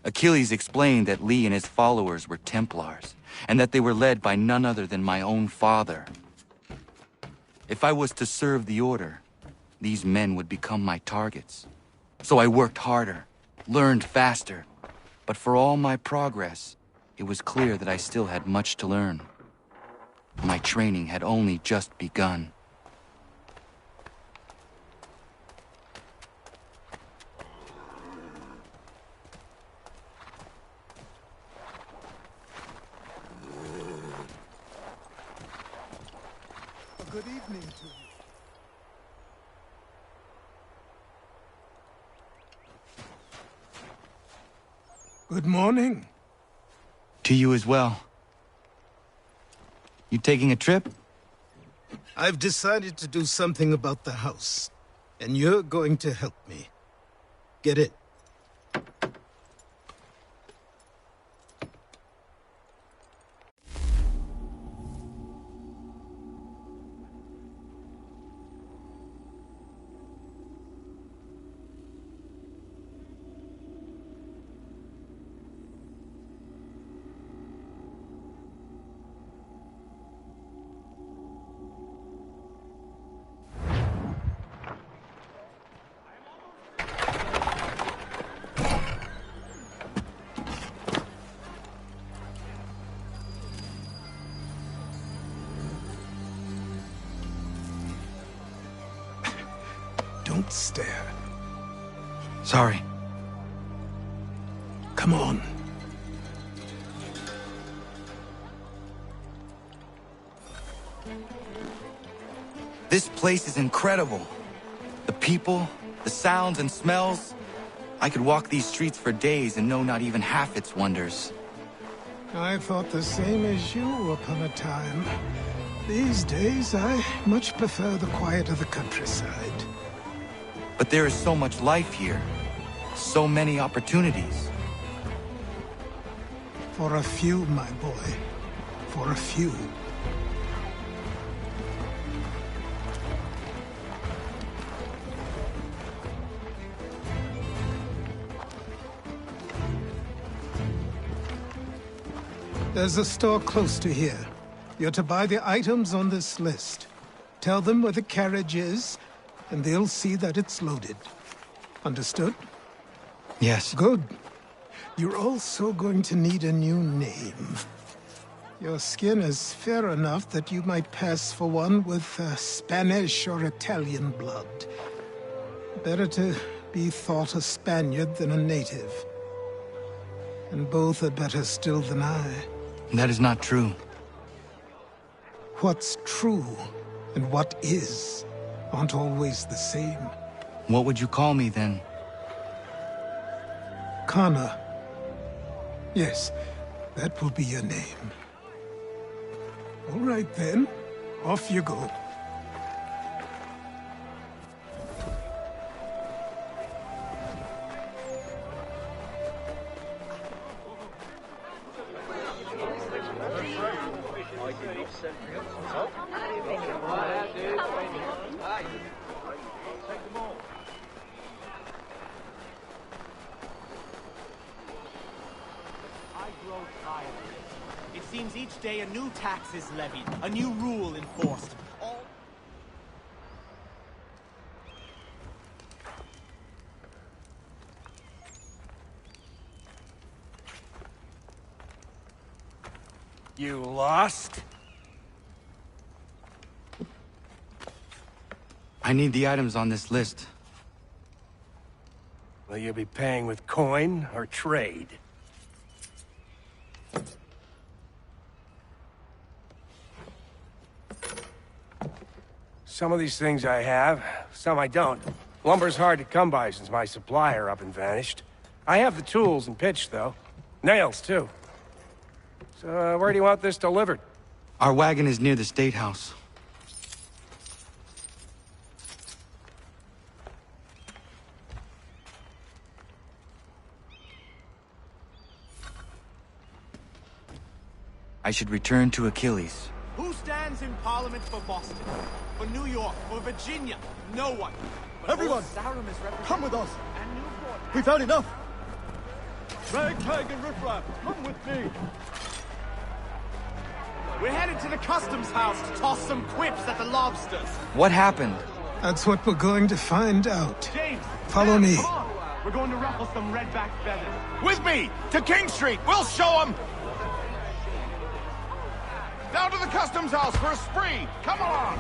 Achilles explained that Lee and his followers were Templars, and that they were led by none other than my own father. If I was to serve the Order, these men would become my targets. So I worked harder, learned faster, but for all my progress, it was clear that I still had much to learn. My training had only just begun. Good evening to you. Good morning. To you as well. You taking a trip? I've decided to do something about the house, and you're going to help me. Get it? Don't stare. Sorry. Come on. This place is incredible. The people, the sounds and smells. I could walk these streets for days and know not even half its wonders. I thought the same as you upon a time. These days, I much prefer the quiet of the countryside. But there is so much life here. So many opportunities. For a few, my boy. For a few. There's a store close to here. You're to buy the items on this list. Tell them where the carriage is, and they'll see that it's loaded. Understood? Yes. Good. You're also going to need a new name. Your skin is fair enough that you might pass for one with Spanish or Italian blood. Better to be thought a Spaniard than a native. And both are better still than I. That is not true. What's true and what is aren't always the same. What would you call me then? Kana. Yes, that will be your name. All right then, off you go. It seems each day a new tax is levied, a new rule enforced. You lost? I need the items on this list. Will you be paying with coin or trade? Some of these things I have, some I don't. Lumber's hard to come by since my supplier up and vanished. I have the tools and pitch, though. Nails, too. So, where do you want this delivered? Our wagon is near the State House. I should return to Achilles. Who stands in Parliament for Boston? For New York? For Virginia? No one. But Everyone, come with us. We've had enough. Ragtag and riffraff, come with me. We're headed to the customs house to toss some quips at the lobsters. What happened? That's what we're going to find out. James, follow me. Come on. We're going to ruffle some redback feathers. With me! To King Street! We'll show them! Down to the customs house for a spree! Come on!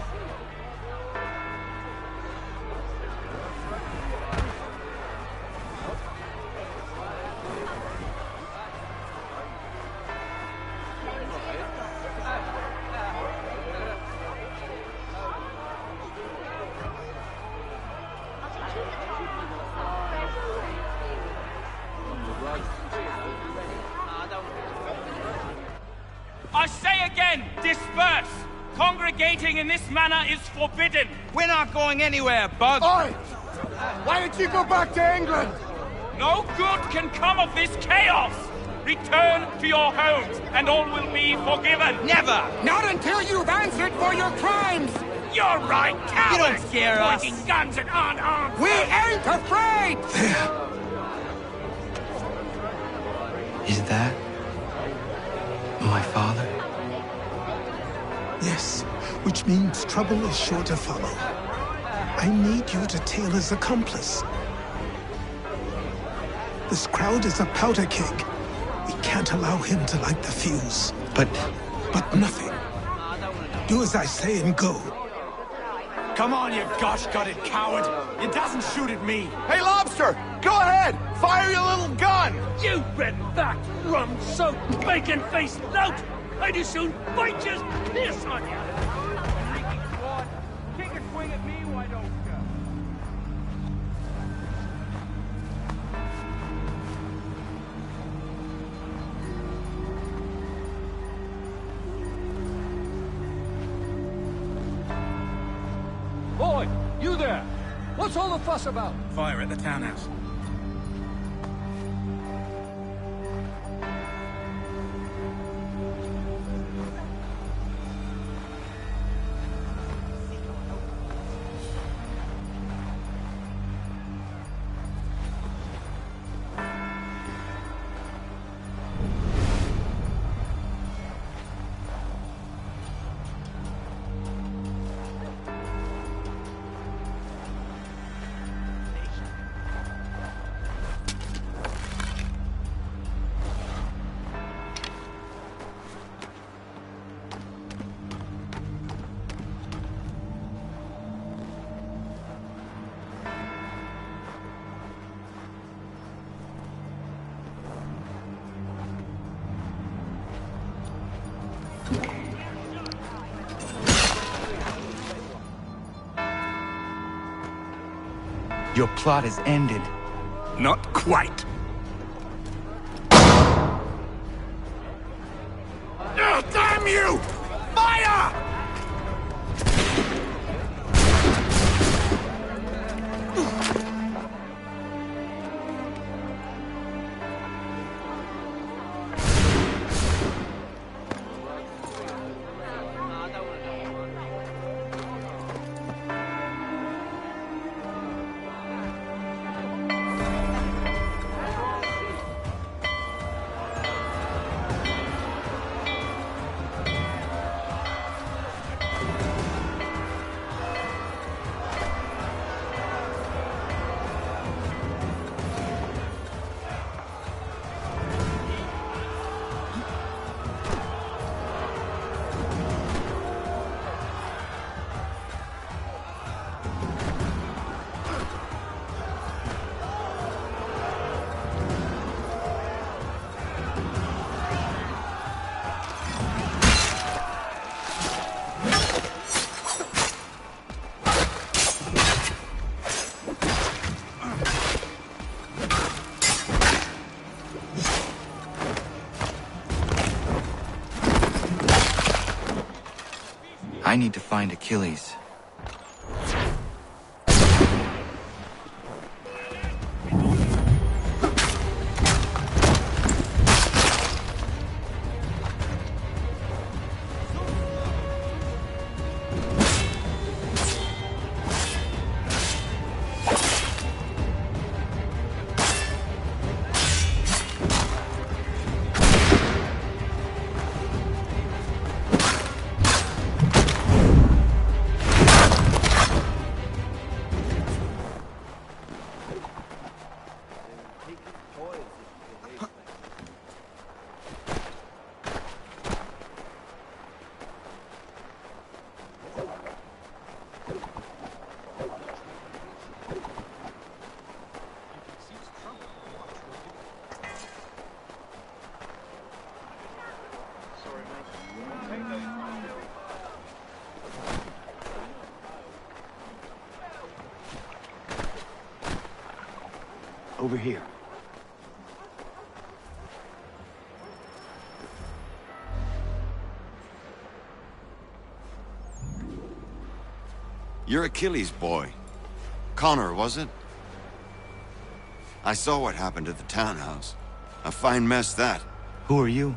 I say again, disperse! Congregating in this manner is forbidden! We're not going anywhere, Bug! Oi! Why did you go back to England? No good can come of this chaos! Return to your homes, and all will be forgiven! Never! Not until you've answered for your crimes! You're right, cowards! You don't scare us! Pointing guns at unarmed! We ain't afraid! Is that my father? Yes, which means trouble is sure to follow. I need you to tail his accomplice. This crowd is a powder keg. We can't allow him to light the fuse. But nothing. Do as I say and go. Come on, you gosh-gutted coward! It doesn't shoot at me! Hey, Lobster! Go ahead! Fire your little gun! You red-backed, rum-soaked, bacon-faced lout! I'd as soon bite just piss on you! Take a swing at me, why don't you? Boy, you there! What's all the fuss about? Fire at the townhouse. Your plot is ended. Not quite. Oh, damn you! Fire! I need to find Achilles. Over here. You're Achilles' boy. Connor, was it? I saw what happened at the townhouse. A fine mess, that. Who are you?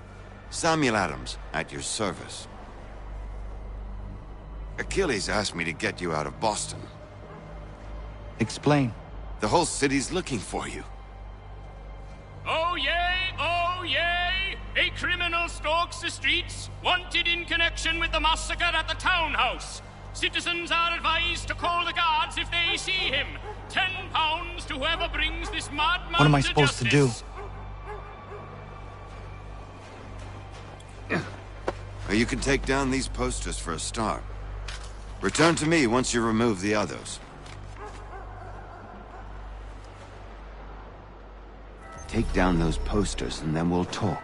Samuel Adams, at your service. Achilles asked me to get you out of Boston. Explain. The whole city's looking for you. Oh yay, oh yay! A criminal stalks the streets, wanted in connection with the massacre at the townhouse. Citizens are advised to call the guards if they see him. £10 to whoever brings this madman What am I supposed to do? Or you can take down these posters for a start. Return to me once you remove the others. Take down those posters and then we'll talk.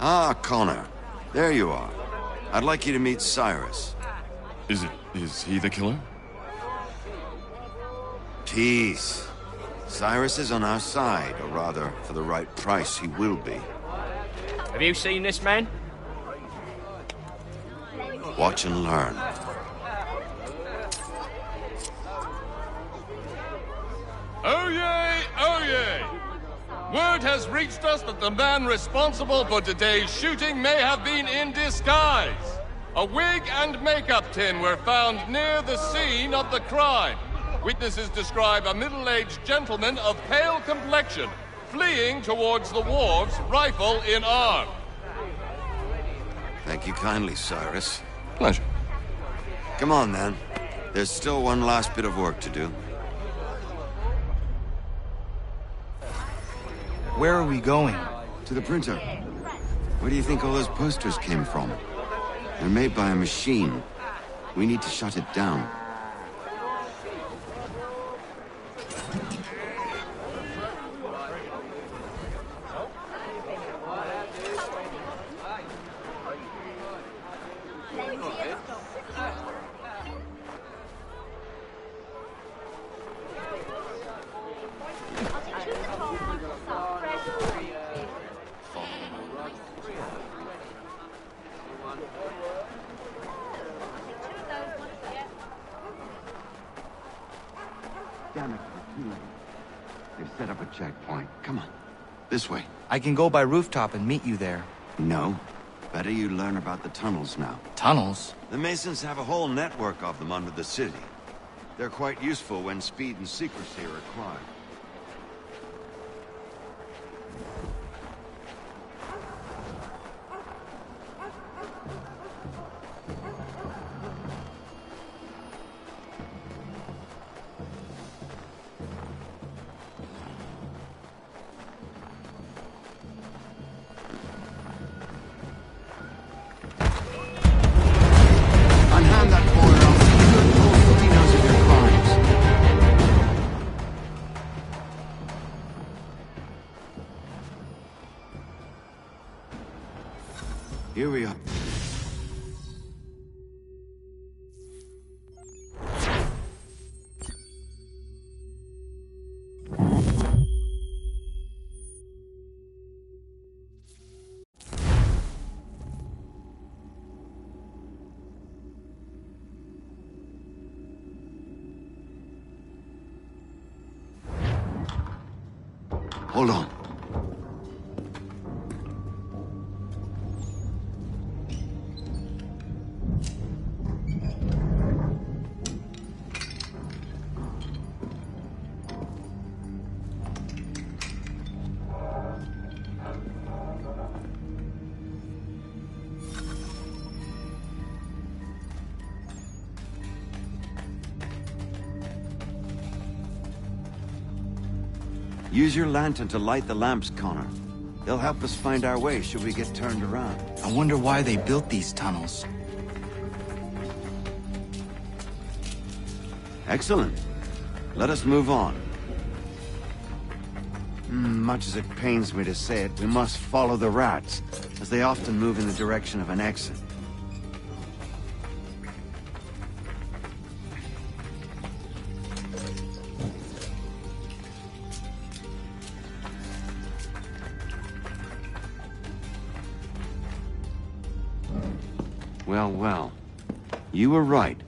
Ah, Connor. There you are. I'd like you to meet Cyrus. Is he the killer? Tease. Cyrus is on our side, or rather, for the right price, he will be. Have you seen this man? Watch and learn. Oh yay, oh yay! Word has reached us that the man responsible for today's shooting may have been in disguise. A wig and makeup tin were found near the scene of the crime. Witnesses describe a middle-aged gentleman of pale complexion fleeing towards the wharves, rifle in arm. Thank you kindly, Cyrus. Pleasure. Come on, then. There's still one last bit of work to do. Where are we going? To the printer. Where do you think all those posters came from? They're made by a machine. We need to shut it down. Damn it, we're too late. They've set up a checkpoint. Come on. This way. I can go by rooftop and meet you there. No. Better you learn about the tunnels now. Tunnels? The Masons have a whole network of them under the city. They're quite useful when speed and secrecy are required. Unhand that boy, or I'll see you told he knows of your crimes. Here we are. Hold on. Use your lantern to light the lamps, Connor. They'll help us find our way should we get turned around. I wonder why they built these tunnels. Excellent. Let us move on. Much as it pains me to say it, we must follow the rats, as they often move in the direction of an exit. Well, well. You were right.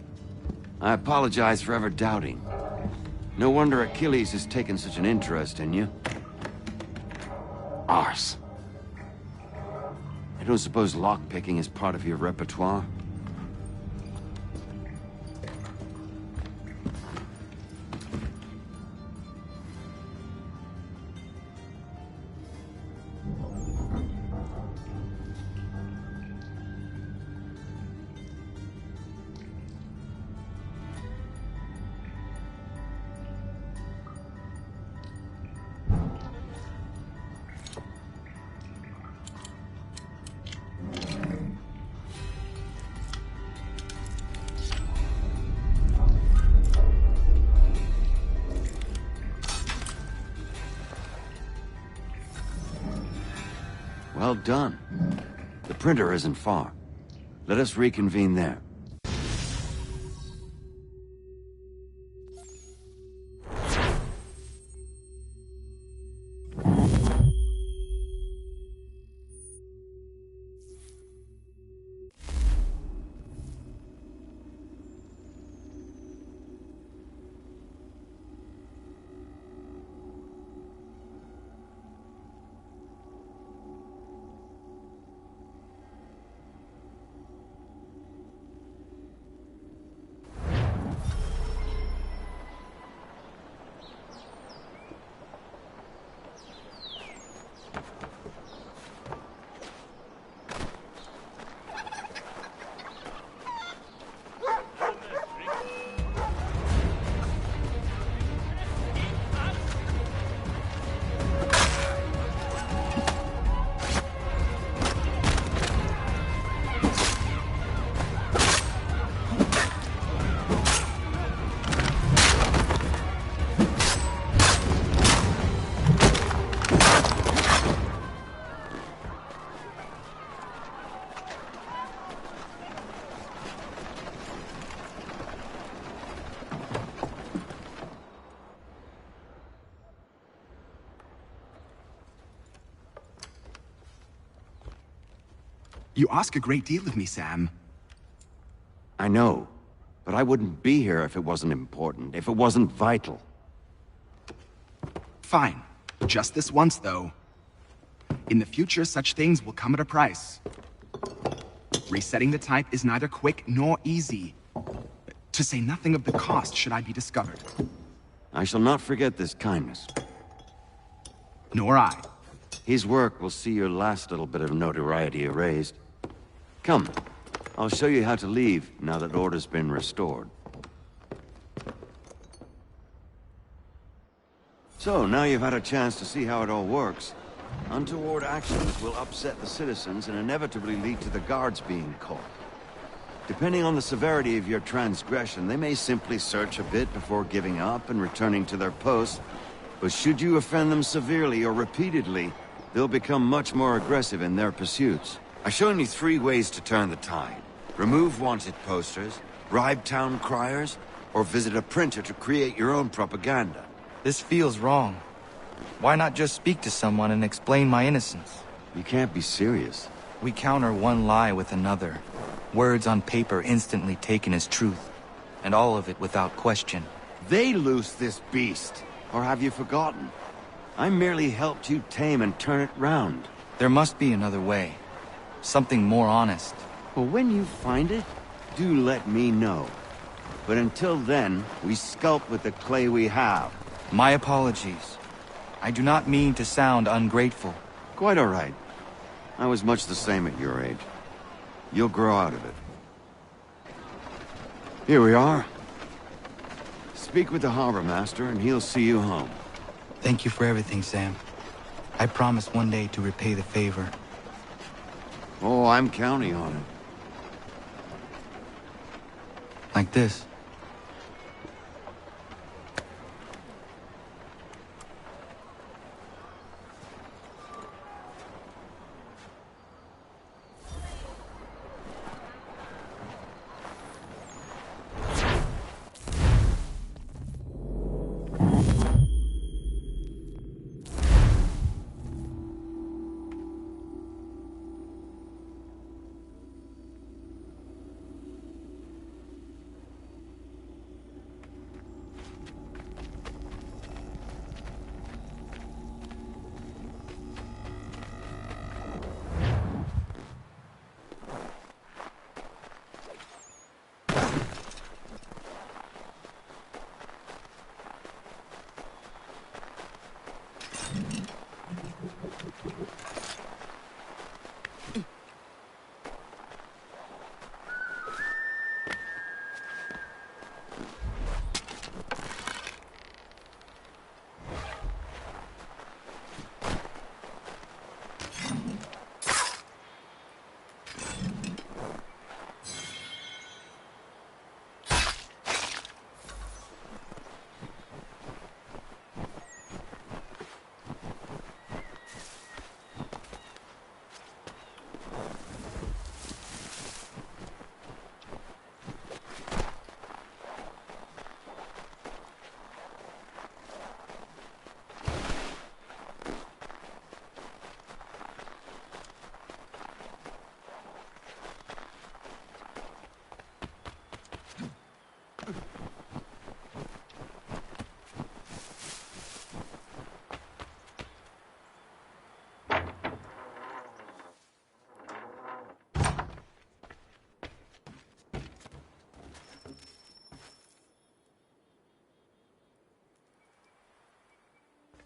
I apologize for ever doubting. No wonder Achilles has taken such an interest in you. Arse. I don't suppose lockpicking is part of your repertoire? Well done. The printer isn't far. Let us reconvene there. You ask a great deal of me, Sam. I know, but I wouldn't be here if it wasn't important, if it wasn't vital. Fine. Just this once, though. In the future, such things will come at a price. Resetting the type is neither quick nor easy. To say nothing of the cost should I be discovered. I shall not forget this kindness. Nor I. His work will see your last little bit of notoriety erased. Come, I'll show you how to leave now that order's been restored. So, now you've had a chance to see how it all works. Untoward actions will upset the citizens and inevitably lead to the guards being caught. Depending on the severity of your transgression, they may simply search a bit before giving up and returning to their posts. But should you offend them severely or repeatedly, they'll become much more aggressive in their pursuits. I've shown you 3 ways to turn the tide. Remove wanted posters, bribe town criers, or visit a printer to create your own propaganda. This feels wrong. Why not just speak to someone and explain my innocence? You can't be serious. We counter one lie with another. Words on paper instantly taken as truth. And all of it without question. They loose this beast. Or have you forgotten? I merely helped you tame and turn it round. There must be another way. Something more honest. Well, when you find it, do let me know. But until then, we sculpt with the clay we have. My apologies. I do not mean to sound ungrateful. Quite all right. I was much the same at your age. You'll grow out of it. Here we are. Speak with the harbor master and he'll see you home. Thank you for everything, Sam. I promise one day to repay the favor. Oh, I'm counting on it. Like this.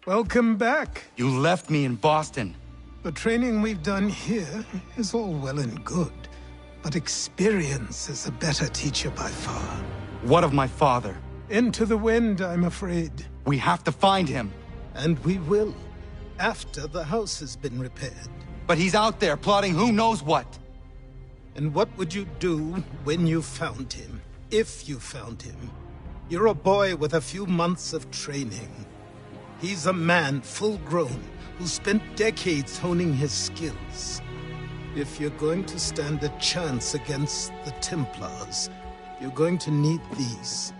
Welcome back. You left me in Boston. The training we've done here is all well and good, but experience is a better teacher by far. What of my father? Into the wind, I'm afraid. We have to find him. And we will, after the house has been repaired. But he's out there plotting who knows what. And what would you do when you found him? If you found him? You're a boy with a few months of training. He's a man, full-grown, who spent decades honing his skills. If you're going to stand a chance against the Templars, you're going to need these.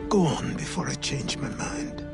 Go on before I change my mind.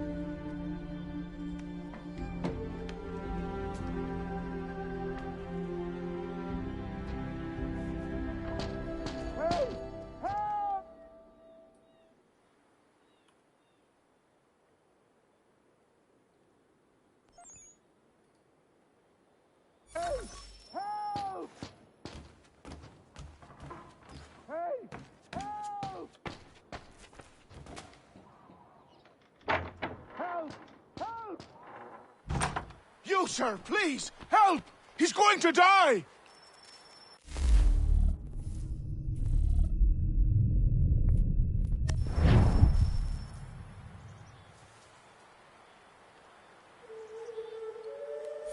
You, sir, please, help! He's going to die!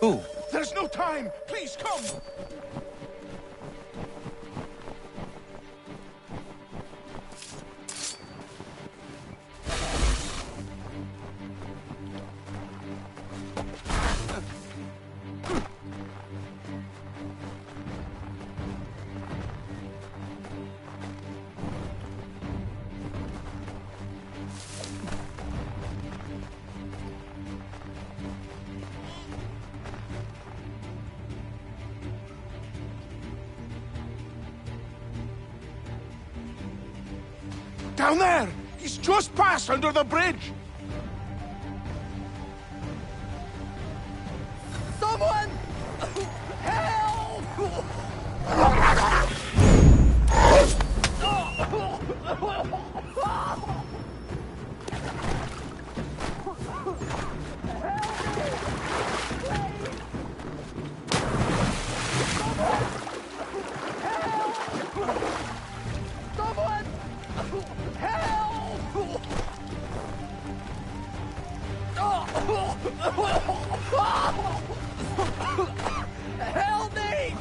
Who? There's no time! Please, come! Down there! He's just passed under the bridge! Someone! Help! Help me!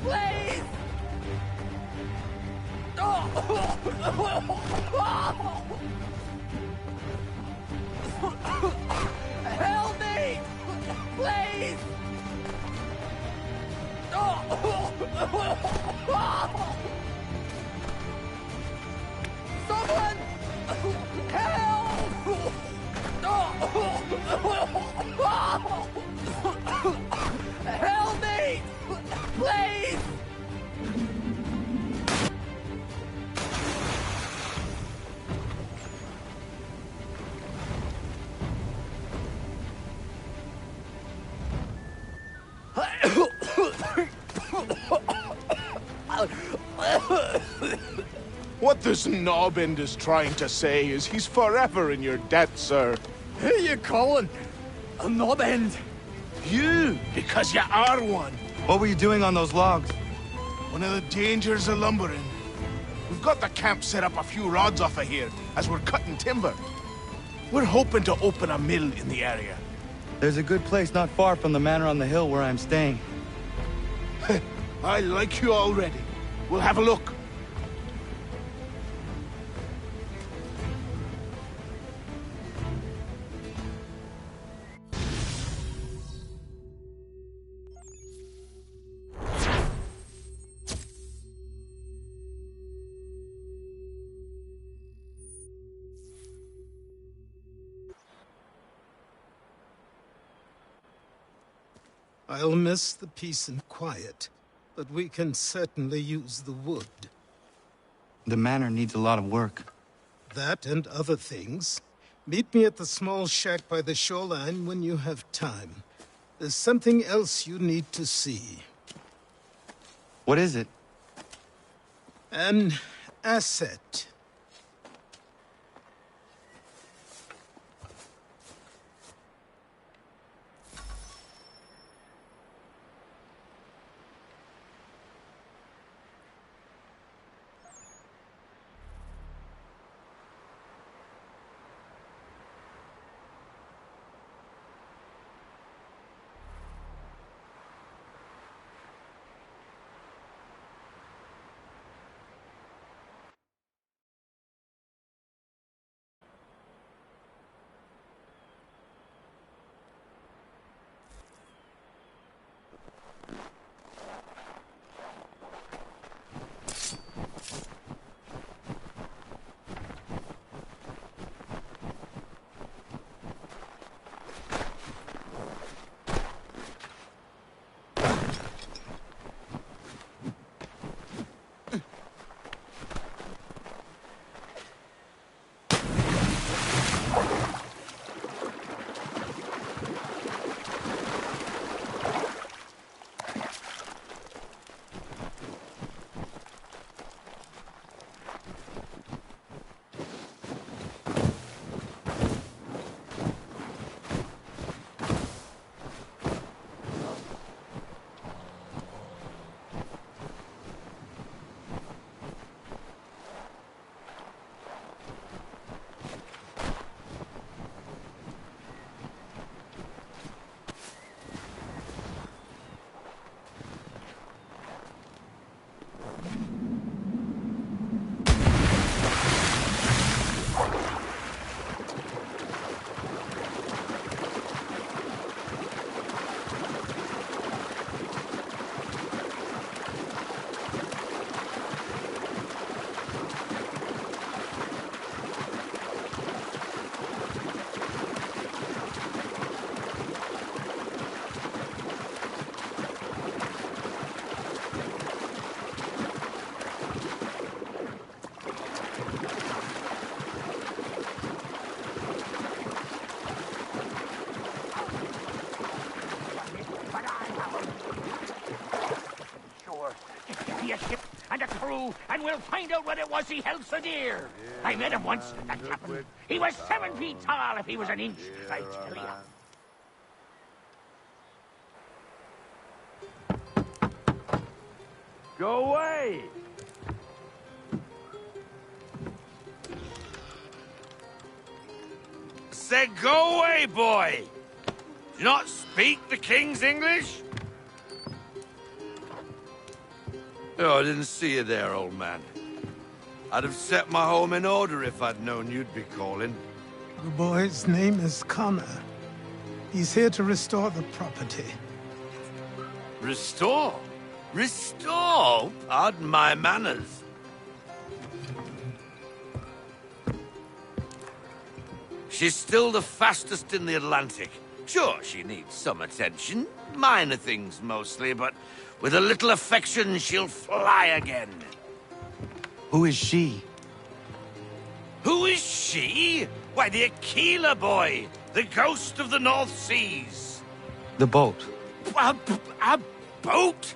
Please! Help me! Please! Someone! Help! Help me! Please! What this knobbend is trying to say is he's forever in your debt, sir. Who are you calling? A knob-end? You, because you are one. What were you doing on those logs? One of the dangers of lumbering. We've got the camp set up a few rods off of here as we're cutting timber. We're hoping to open a mill in the area. There's a good place not far from the manor on the hill where I'm staying. I like you already. We'll have a look. I'll miss the peace and quiet, but we can certainly use the wood. The manor needs a lot of work. That and other things. Meet me at the small shack by the shoreline when you have time. There's something else you need to see. What is it? An asset. And we'll find out what it was he held so dear. I met him once, that captain. He was 7 feet tall if he was an inch, I tell you. Go away! Said go away, boy! Do you not speak the King's English? Oh, I didn't see you there, old man. I'd have set my home in order if I'd known you'd be calling. The boy's name is Connor. He's here to restore the property. Restore? Restore? Pardon my manners. She's still the fastest in the Atlantic. Sure, she needs some attention. Minor things mostly, but with a little affection, she'll fly again. Who is she? Who is she? Why, the Aquila boy, the ghost of the North Seas. The boat. A boat?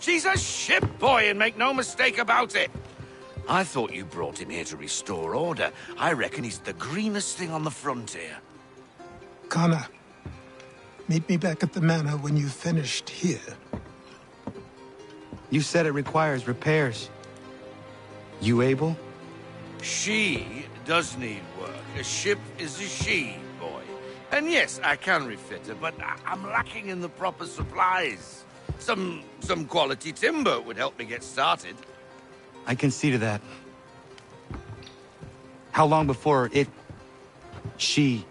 She's a ship, boy, and make no mistake about it. I thought you brought him here to restore order. I reckon he's the greenest thing on the frontier. Connor, meet me back at the manor when you've finished here. You said it requires repairs. You able? She does need work. A ship is a she, boy. And yes, I can refit her, but I'm lacking in the proper supplies. Some quality timber would help me get started. I can see to that. How long before she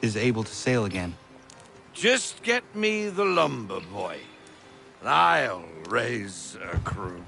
is able to sail again? Just get me the lumber, boy. And I'll raise a crew.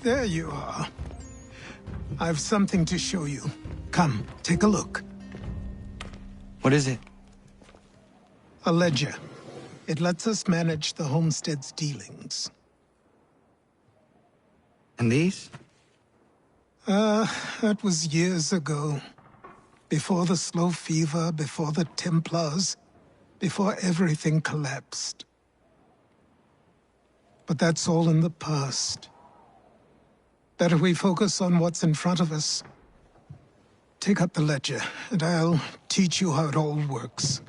There you are. I've something to show you. Come, take a look. What is it? A ledger. It lets us manage the homestead's dealings. And these? That was years ago. Before the slow fever, before the Templars, before everything collapsed. But that's all in the past. Better we focus on what's in front of us. Take up the ledger, and I'll teach you how it all works.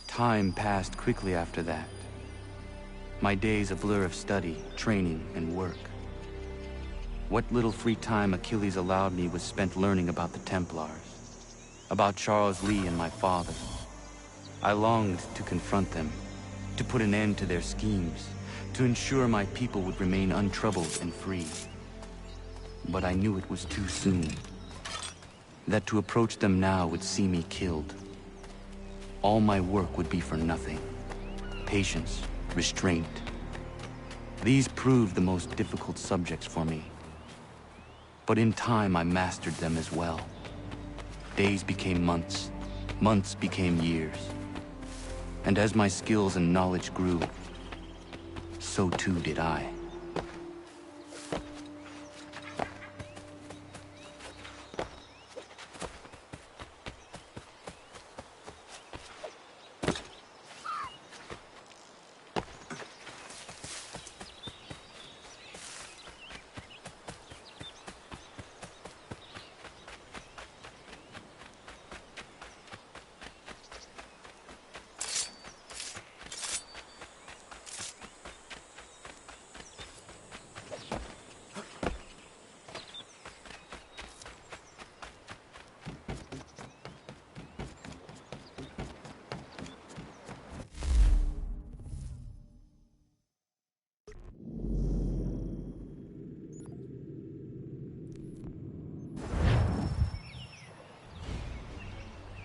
Time passed quickly after that. My days a blur of study, training, and work. What little free time Achilles allowed me was spent learning about the Templars, about Charles Lee and my father. I longed to confront them, to put an end to their schemes, to ensure my people would remain untroubled and free. But I knew it was too soon, that to approach them now would see me killed. All my work would be for nothing. Patience, restraint. These proved the most difficult subjects for me. But in time, I mastered them as well. Days became months, months became years. And as my skills and knowledge grew, so too did I.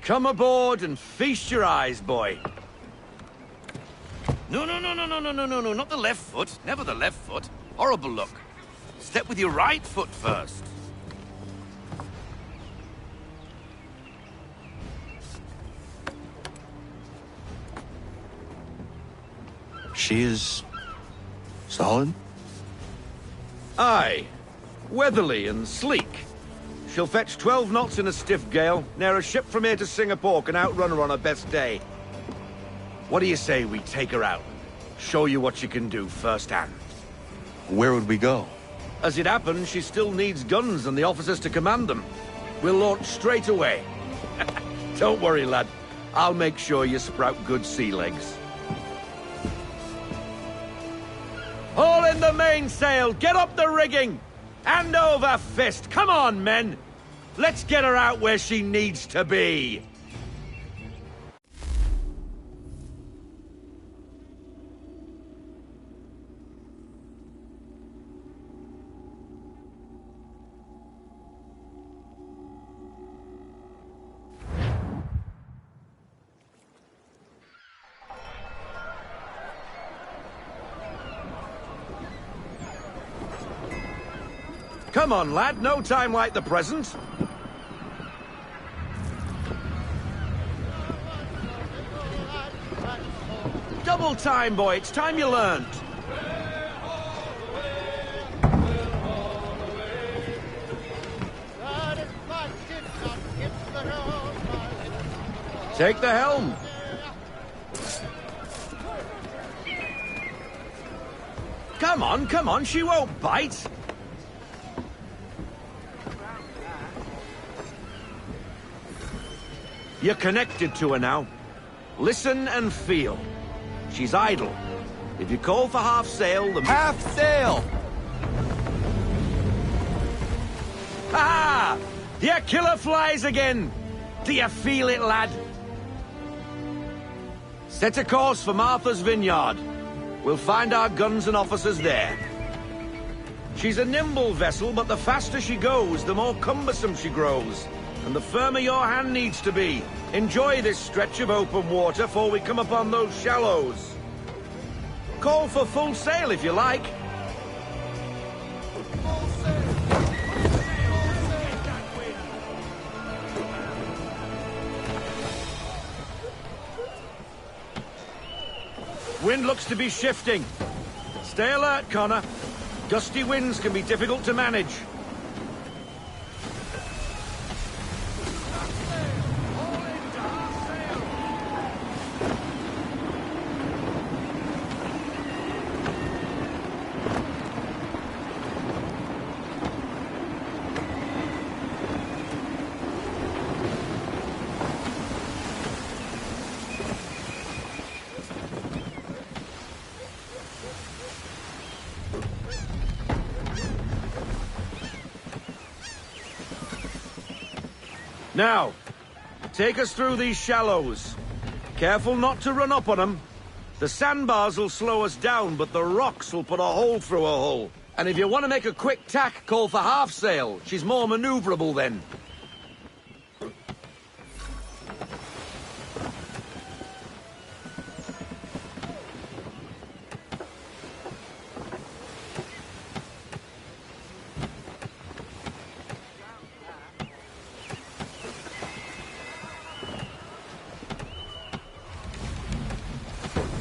Come aboard and feast your eyes, boy. No, not the left foot. Never the left foot. Horrible look. Step with your right foot first. She is... solid? Aye. Weatherly and sleek. She'll fetch 12 knots in a stiff gale, ne'er a ship from here to Singapore can outrun her on her best day. What do you say we take her out? Show you what she can do firsthand. Where would we go? As it happens, she still needs guns and the officers to command them. We'll launch straight away. Don't worry, lad. I'll make sure you sprout good sea legs. Haul in the mainsail! Get up the rigging! Hand over fist! Come on, men! Let's get her out where she needs to be! Come on, lad. No time like the present. Double time, boy. It's time you learned. Take the helm. Come on. She won't bite. You're connected to her now. Listen and feel. She's idle. If you call for half sail, the... Half sail! Ha! Your killer flies again! Do you feel it, lad? Set a course for Martha's Vineyard. We'll find our guns and officers there. She's a nimble vessel, but the faster she goes, the more cumbersome she grows. And the firmer your hand needs to be. Enjoy this stretch of open water before we come upon those shallows. Call for full sail if you like. Wind looks to be shifting. Stay alert, Connor. Gusty winds can be difficult to manage. Now, take us through these shallows. Careful not to run up on them. The sandbars will slow us down, but the rocks will put a hole through her hull. And if you want to make a quick tack, call for half sail. She's more maneuverable then.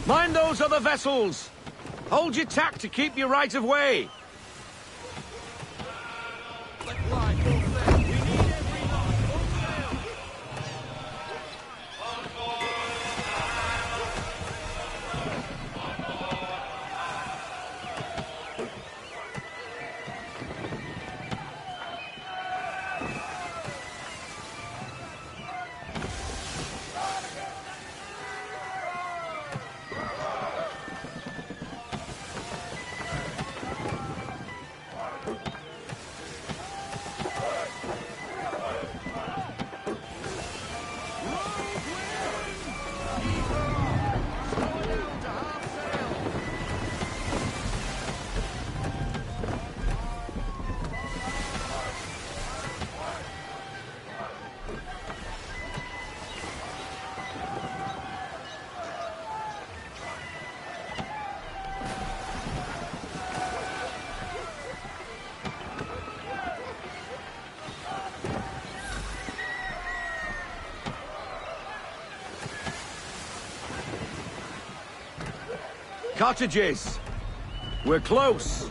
Mind those other vessels! Hold your tack to keep your right of way! Cottages! We're close!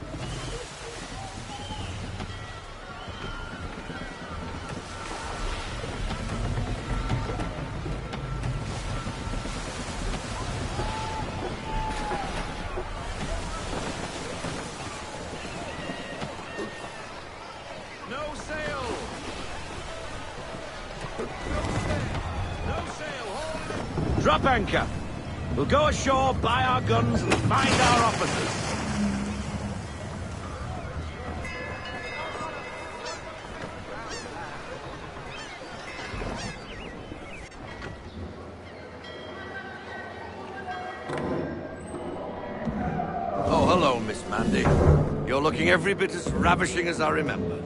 Drop anchor. We'll go ashore, buy our guns, and find our officers. Oh, hello, Miss Mandy. You're looking every bit as ravishing as I remember.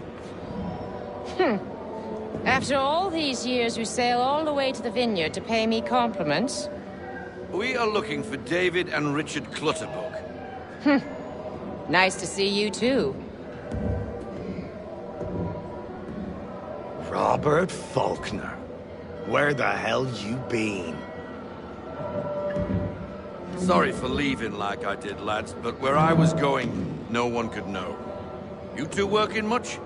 After all these years, you sail all the way to the vineyard to pay me compliments? We are looking for David and Richard Clutterbuck. Nice to see you, too. Robert Faulkner. Where the hell you been? Sorry for leaving like I did, lads, but where I was going, no one could know. You two working much?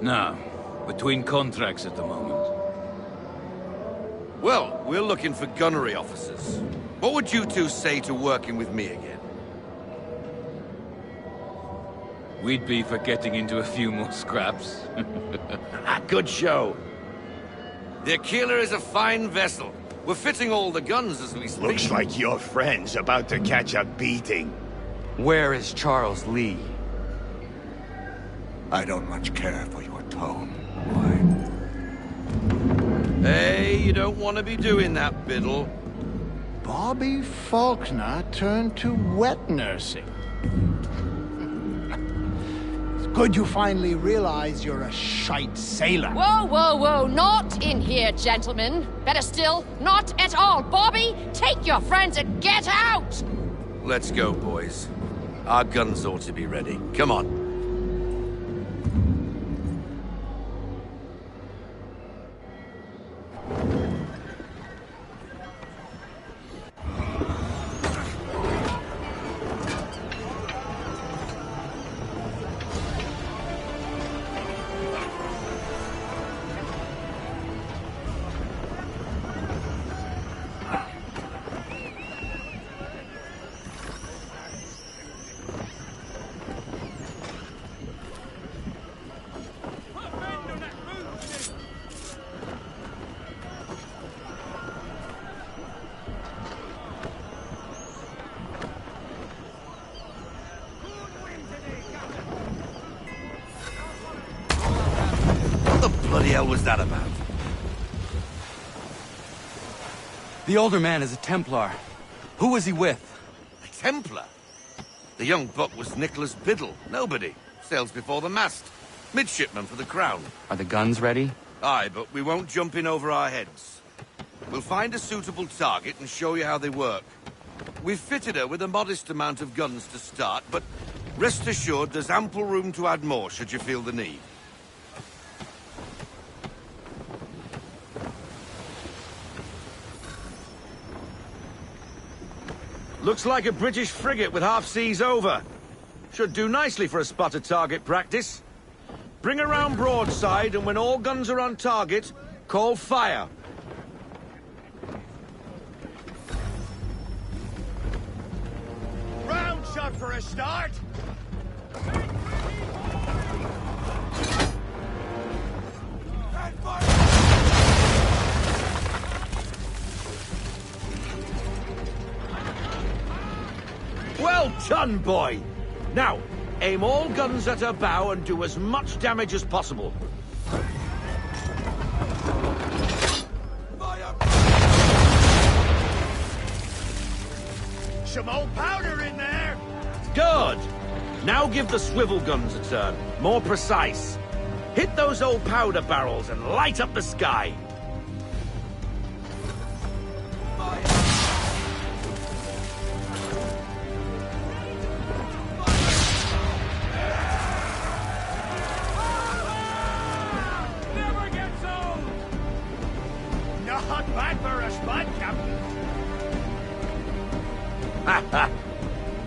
No. Between contracts at the moment. Well, we're looking for gunnery officers. What would you two say to working with me again? We'd be for getting into a few more scraps. Good show. The Aquila is a fine vessel. We're fitting all the guns as we speak. Looks like your friend's about to catch a beating. Where is Charles Lee? I don't much care for your tone. Hey, you don't want to be doing that, Biddle. Bobby Faulkner turned to wet nursing. It's good you finally realize you're a shite sailor. Whoa, whoa, whoa, not in here, gentlemen. Better still, not at all. Bobby, take your friends and get out! Let's go, boys. Our guns ought to be ready. Come on. What the hell was that about? The older man is a Templar. Who was he with? A Templar? The young buck was Nicholas Biddle. Nobody. Sails before the mast. Midshipman for the Crown. Are the guns ready? Aye, but we won't jump in over our heads. We'll find a suitable target and show you how they work. We've fitted her with a modest amount of guns to start, but rest assured there's ample room to add more should you feel the need. Looks like a British frigate with half seas over. Should do nicely for a spotted target practice. Bring her round broadside, and when all guns are on target, call fire. Round shot for a start. Well done, boy! Now, aim all guns at her bow and do as much damage as possible. Some old powder in there. Good! Now give the swivel guns a turn. More precise. Hit those old powder barrels and light up the sky.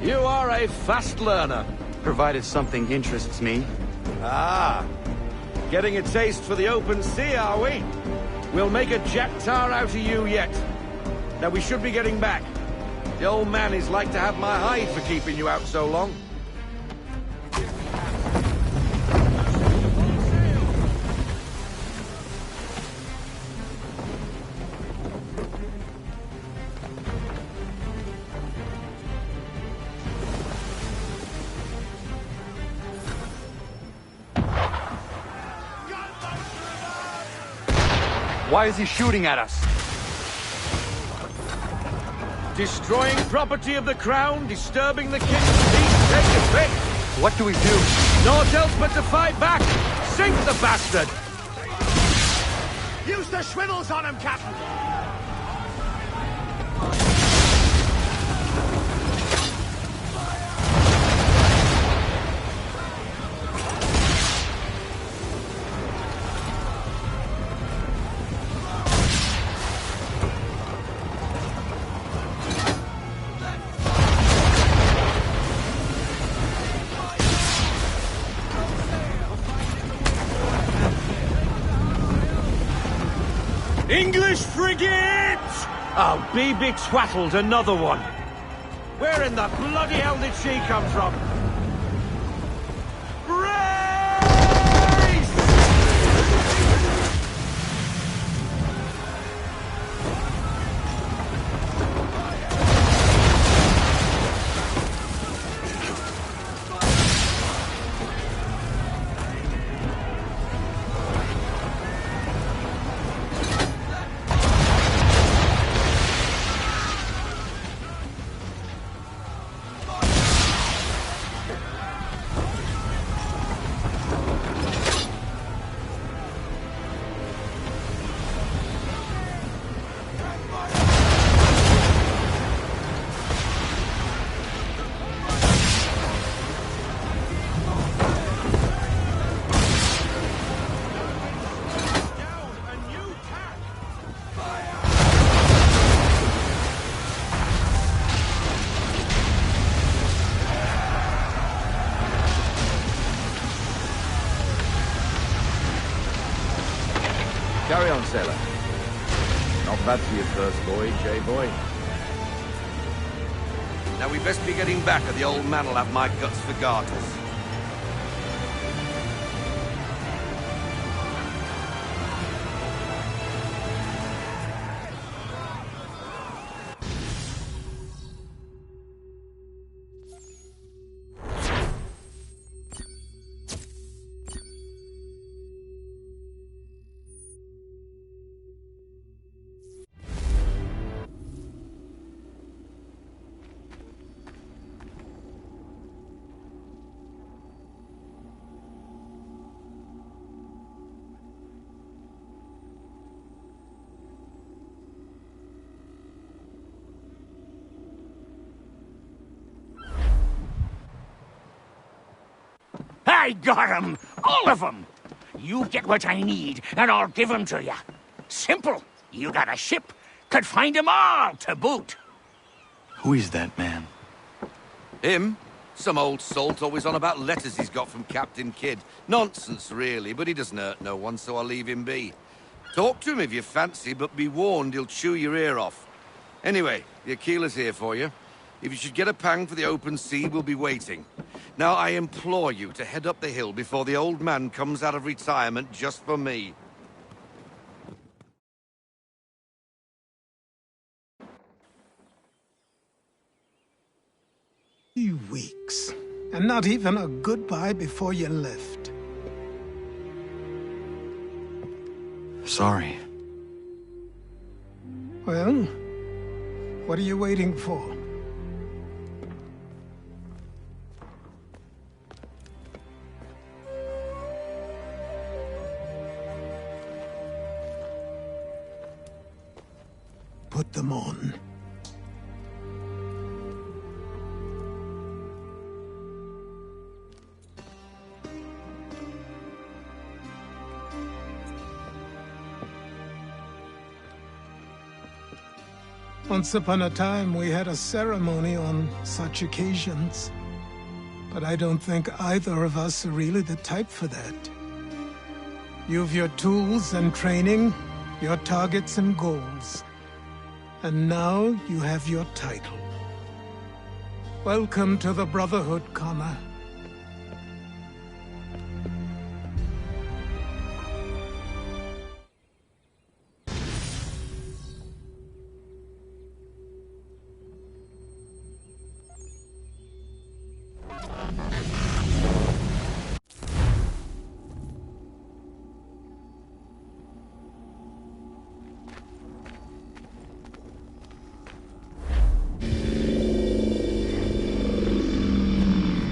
You are a fast learner. Provided something interests me. Ah, getting a taste for the open sea, are we? We'll make a jack tar out of you yet. Now we should be getting back. The old man is like to have my hide for keeping you out so long. Why is he shooting at us? Destroying property of the crown, disturbing the king's peace, take your pick. What do we do? Naught else but to fight back. Sink the bastard. Use the swivels on him, Captain! English frigate! Oh, BB twattled another one. Where in the bloody hell did she come from? Carry on, sailor. Not bad for your first voyage, eh, boy? Now we best be getting back, or the old man'll have my guts for garters. I got 'em! All of 'em! You get what I need, and I'll give 'em to you. Simple. You got a ship, could find 'em all to boot. Who is that man? Him? Some old salt always on about letters he's got from Captain Kidd. Nonsense, really, but he doesn't hurt no one, so I'll leave him be. Talk to him if you fancy, but be warned he'll chew your ear off. Anyway, the Aquila's here for you. If you should get a pang for the open sea, we'll be waiting. Now, I implore you to head up the hill before the old man comes out of retirement just for me. 3 weeks, and not even a goodbye before you left. Sorry. Well, what are you waiting for? Put them on. Once upon a time, we had a ceremony on such occasions. But I don't think either of us are really the type for that. You've your tools and training, your targets and goals. And now you have your title. Welcome to the Brotherhood, Connor.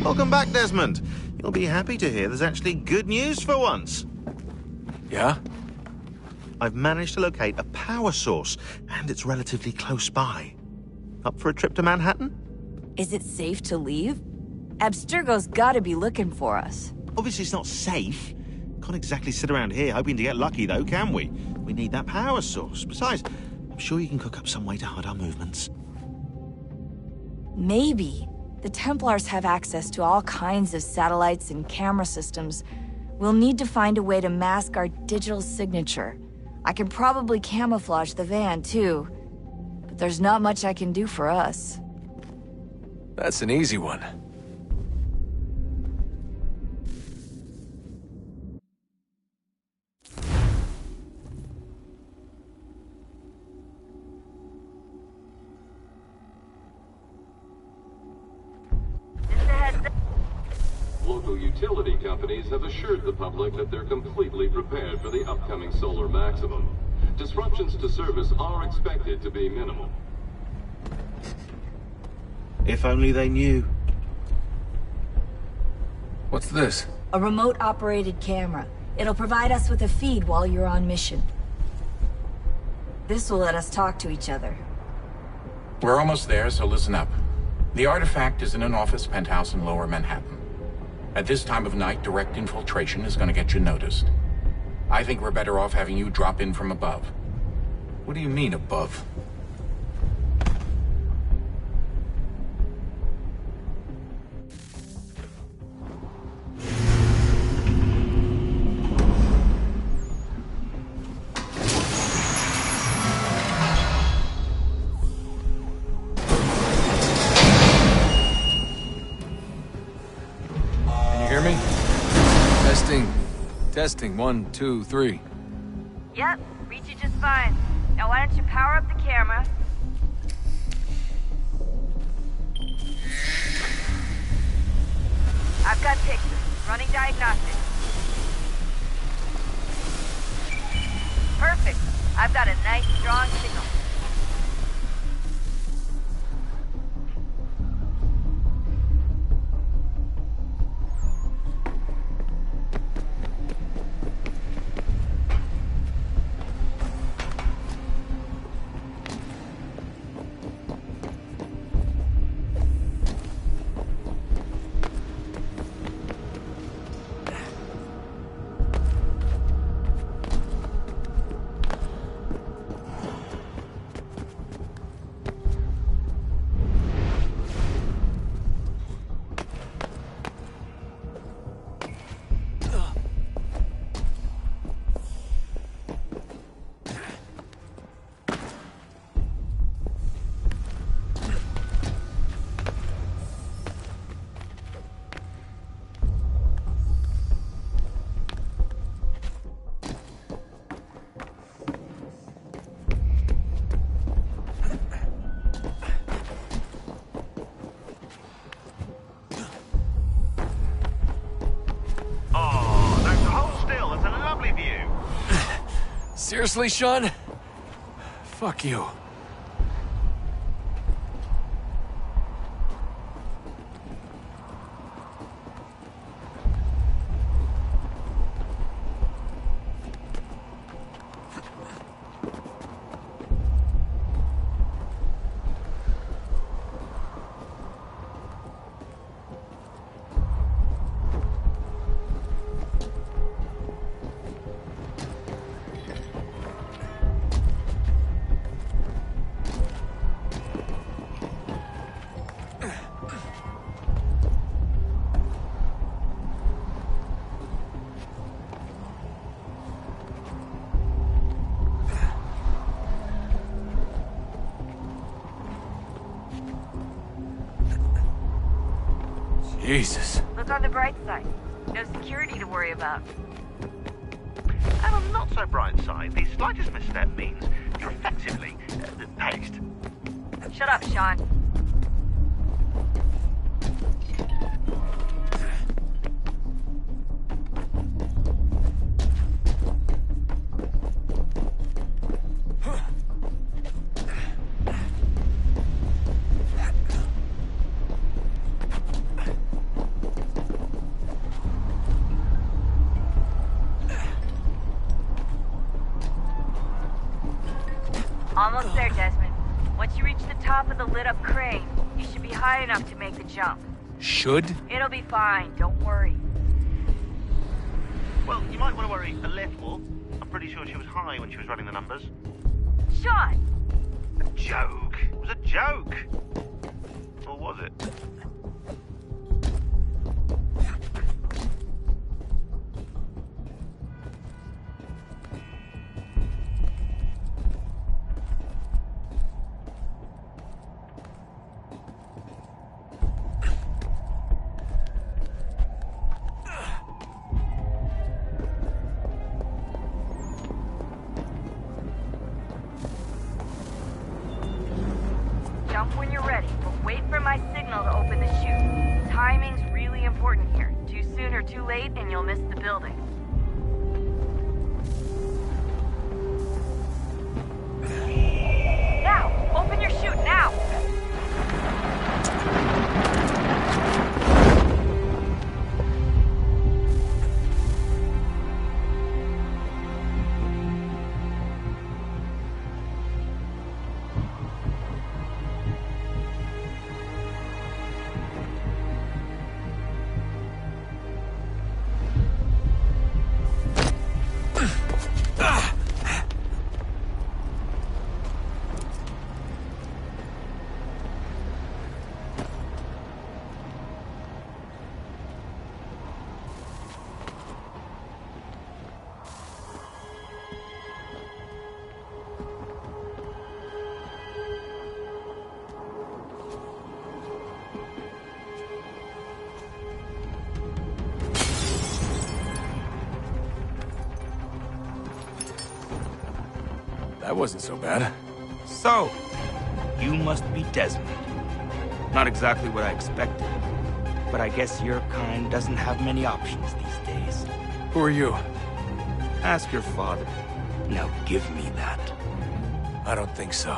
Welcome back, Desmond. You'll be happy to hear there's actually good news for once. Yeah? I've managed to locate a power source, and it's relatively close by. Up for a trip to Manhattan? Is it safe to leave? Abstergo's gotta be looking for us. Obviously it's not safe. Can't exactly sit around here hoping to get lucky, though, can we? We need that power source. Besides, I'm sure you can cook up some way to hide our movements. Maybe. The Templars have access to all kinds of satellites and camera systems. We'll need to find a way to mask our digital signature. I can probably camouflage the van, too. But there's not much I can do for us. That's an easy one. Local utility companies have assured the public that they're completely prepared for the upcoming solar maximum. Disruptions to service are expected to be minimal. If only they knew. What's this? A remote-operated camera. It'll provide us with a feed while you're on mission. This will let us talk to each other. We're almost there, so listen up. The artifact is in an office penthouse in Lower Manhattan. At this time of night, direct infiltration is going to get you noticed. I think we're better off having you drop in from above. What do you mean, above? Testing, 1, 2, 3. Yep, reach you just fine. Now why don't you power up the camera? I've got pictures. Running diagnostics. Perfect. I've got a nice, strong signal. Seriously, Sean? Fuck you. Jesus. Look on the bright side. No security to worry about. And on the not so bright side, the slightest misstep means you're effectively paced. Shut up, Sean. Almost there, Desmond. Once you reach the top of the lit-up crane, you should be high enough to make the jump. Should? It'll be fine, don't worry. Well, you might want to worry a little. I'm pretty sure she was high when she was running the numbers. Sean! A joke. It was a joke. Or was it? Jump when you're ready, but wait for my signal to open the chute. Timing's really important here. Too soon or too late, and you'll miss the building. Now! Open your chute, now! That wasn't so bad. So, you must be Desmond. Not exactly what I expected, but I guess your kind doesn't have many options these days. Who are you? Ask your father. Now give me that. I don't think so.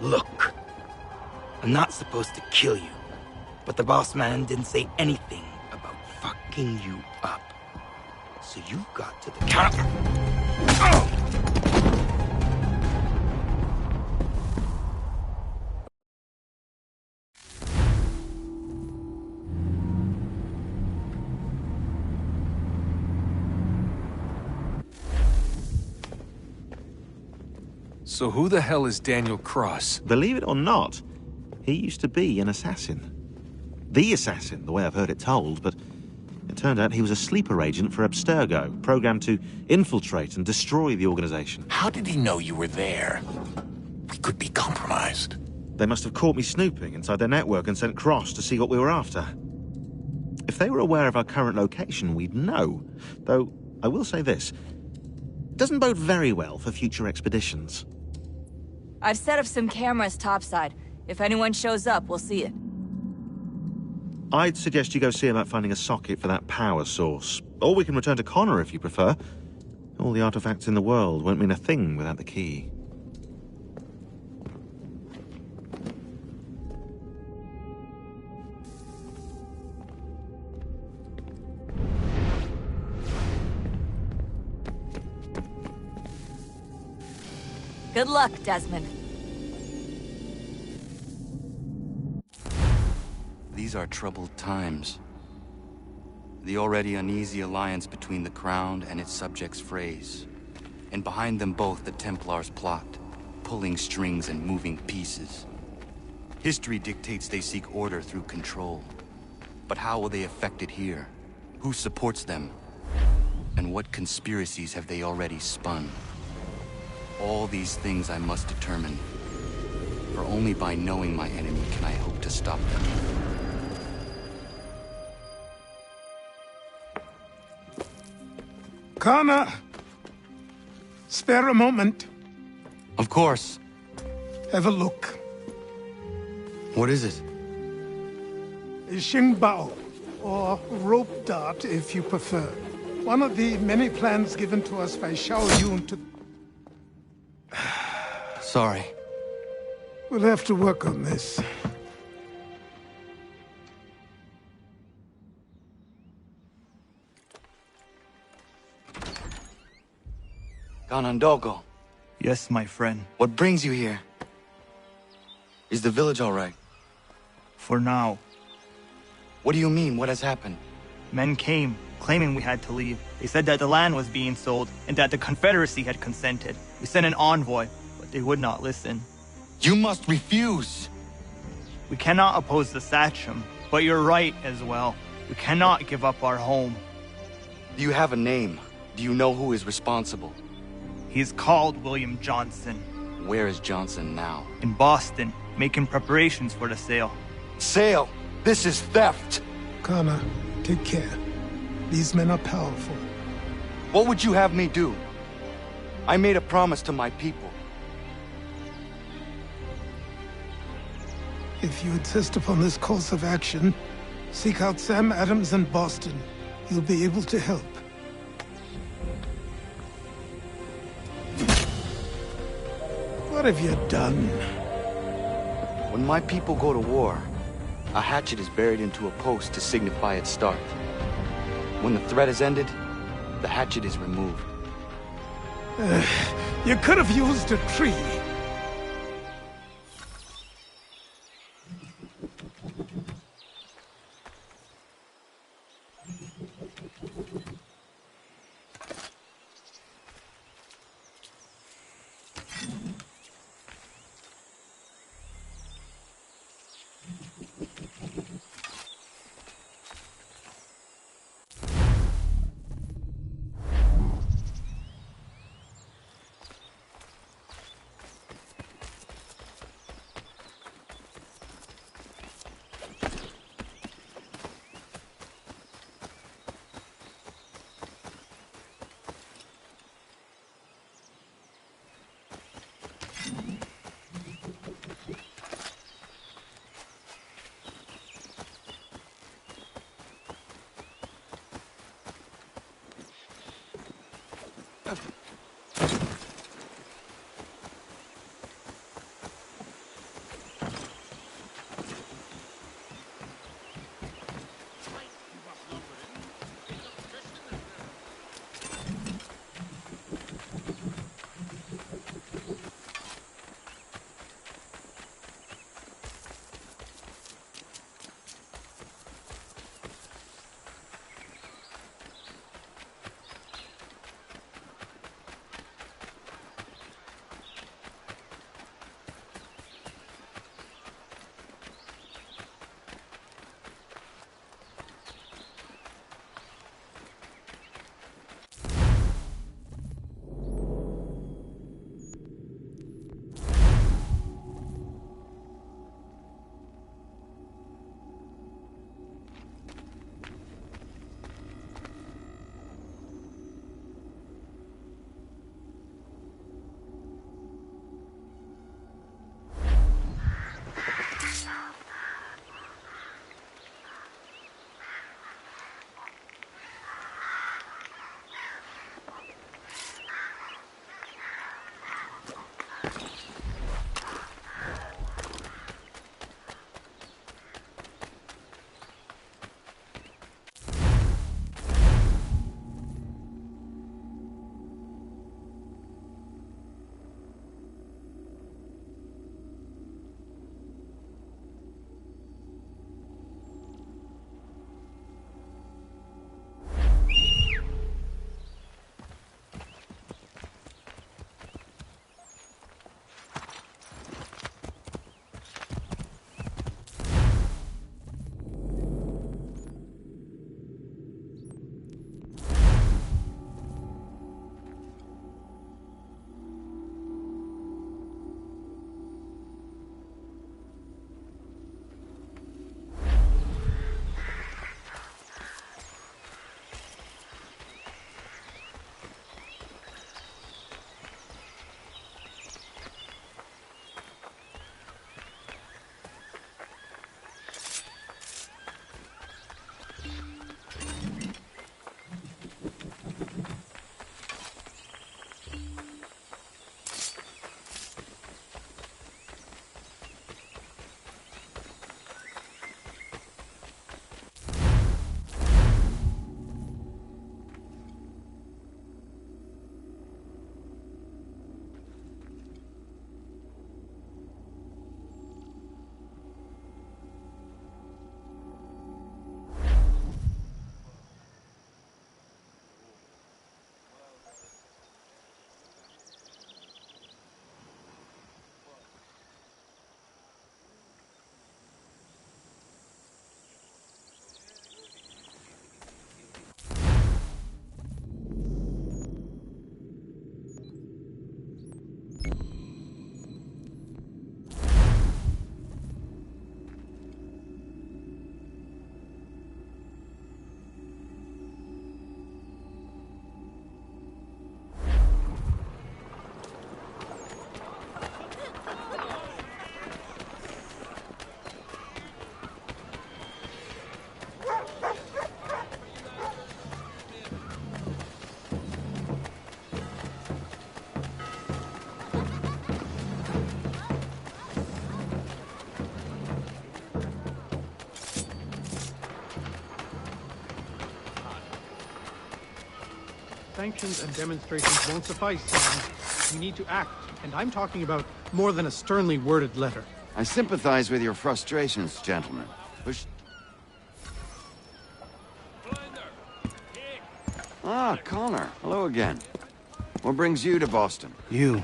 Look, I'm not supposed to kill you, but the boss man didn't say anything about fucking you up. So you've got to the counter. Oh! So who the hell is Daniel Cross? Believe it or not, he used to be an assassin. The assassin, the way I've heard it told, but it turned out he was a sleeper agent for Abstergo, programmed to infiltrate and destroy the organization. How did he know you were there? We could be compromised. They must have caught me snooping inside their network and sent Cross to see what we were after. If they were aware of our current location, we'd know. Though, I will say this. It doesn't bode very well for future expeditions. I've set up some cameras topside. If anyone shows up, we'll see it. I'd suggest you go see about finding a socket for that power source. Or we can return to Connor if you prefer. All the artifacts in the world won't mean a thing without the key. Good luck, Desmond. These are troubled times. The already uneasy alliance between the Crown and its subjects frays. And behind them both the Templars plot, pulling strings and moving pieces. History dictates they seek order through control. But how will they affect it here? Who supports them? And what conspiracies have they already spun? All these things I must determine. For only by knowing my enemy can I hope to stop them. Kana, spare a moment. Of course. Have a look. What is it? A Xingbao, or rope dart if you prefer. One of the many plans given to us by Xiao Yun to... Sorry. We'll have to work on this. Ganondogo. Yes, my friend. What brings you here? Is the village all right? For now. What do you mean? What has happened? Men came, claiming we had to leave. They said that the land was being sold, and that the Confederacy had consented. We sent an envoy, but they would not listen. You must refuse! We cannot oppose the Sachem, but you're right as well. We cannot give up our home. Do you have a name? Do you know who is responsible? He is called William Johnson. Where is Johnson now? In Boston, making preparations for the sale. Sale? This is theft! Kana, take care. These men are powerful. What would you have me do? I made a promise to my people. If you insist upon this course of action, seek out Sam Adams in Boston. He'll be able to help. What have you done? When my people go to war, a hatchet is buried into a post to signify its start. When the threat is ended, the hatchet is removed. You could have used a tree. sanctions and demonstrations won't suffice, Sam. We need to act, and I'm talking about more than a sternly worded letter. I sympathize with your frustrations, gentlemen. Ah, Connor. Hello again. What brings you to Boston? You.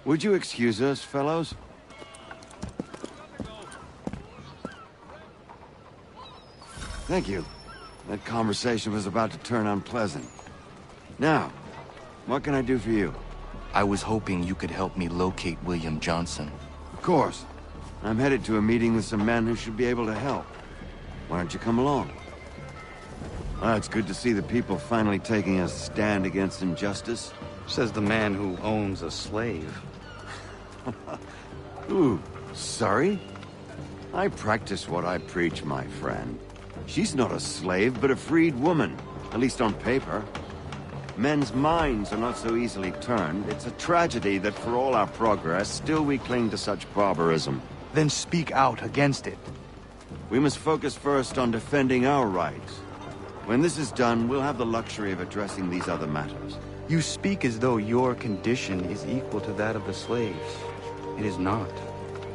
Would you excuse us, fellows? Thank you. That conversation was about to turn unpleasant. Now, what can I do for you? I was hoping you could help me locate William Johnson. Of course. I'm headed to a meeting with some men who should be able to help. Why don't you come along? Well, it's good to see the people finally taking a stand against injustice. Says the man who owns a slave. Ooh, sorry? I practice what I preach, my friend. She's not a slave, but a freed woman, at least on paper. Men's minds are not so easily turned. It's a tragedy that for all our progress, still we cling to such barbarism. Then speak out against it. We must focus first on defending our rights. When this is done, we'll have the luxury of addressing these other matters. You speak as though your condition is equal to that of the slaves. It is not.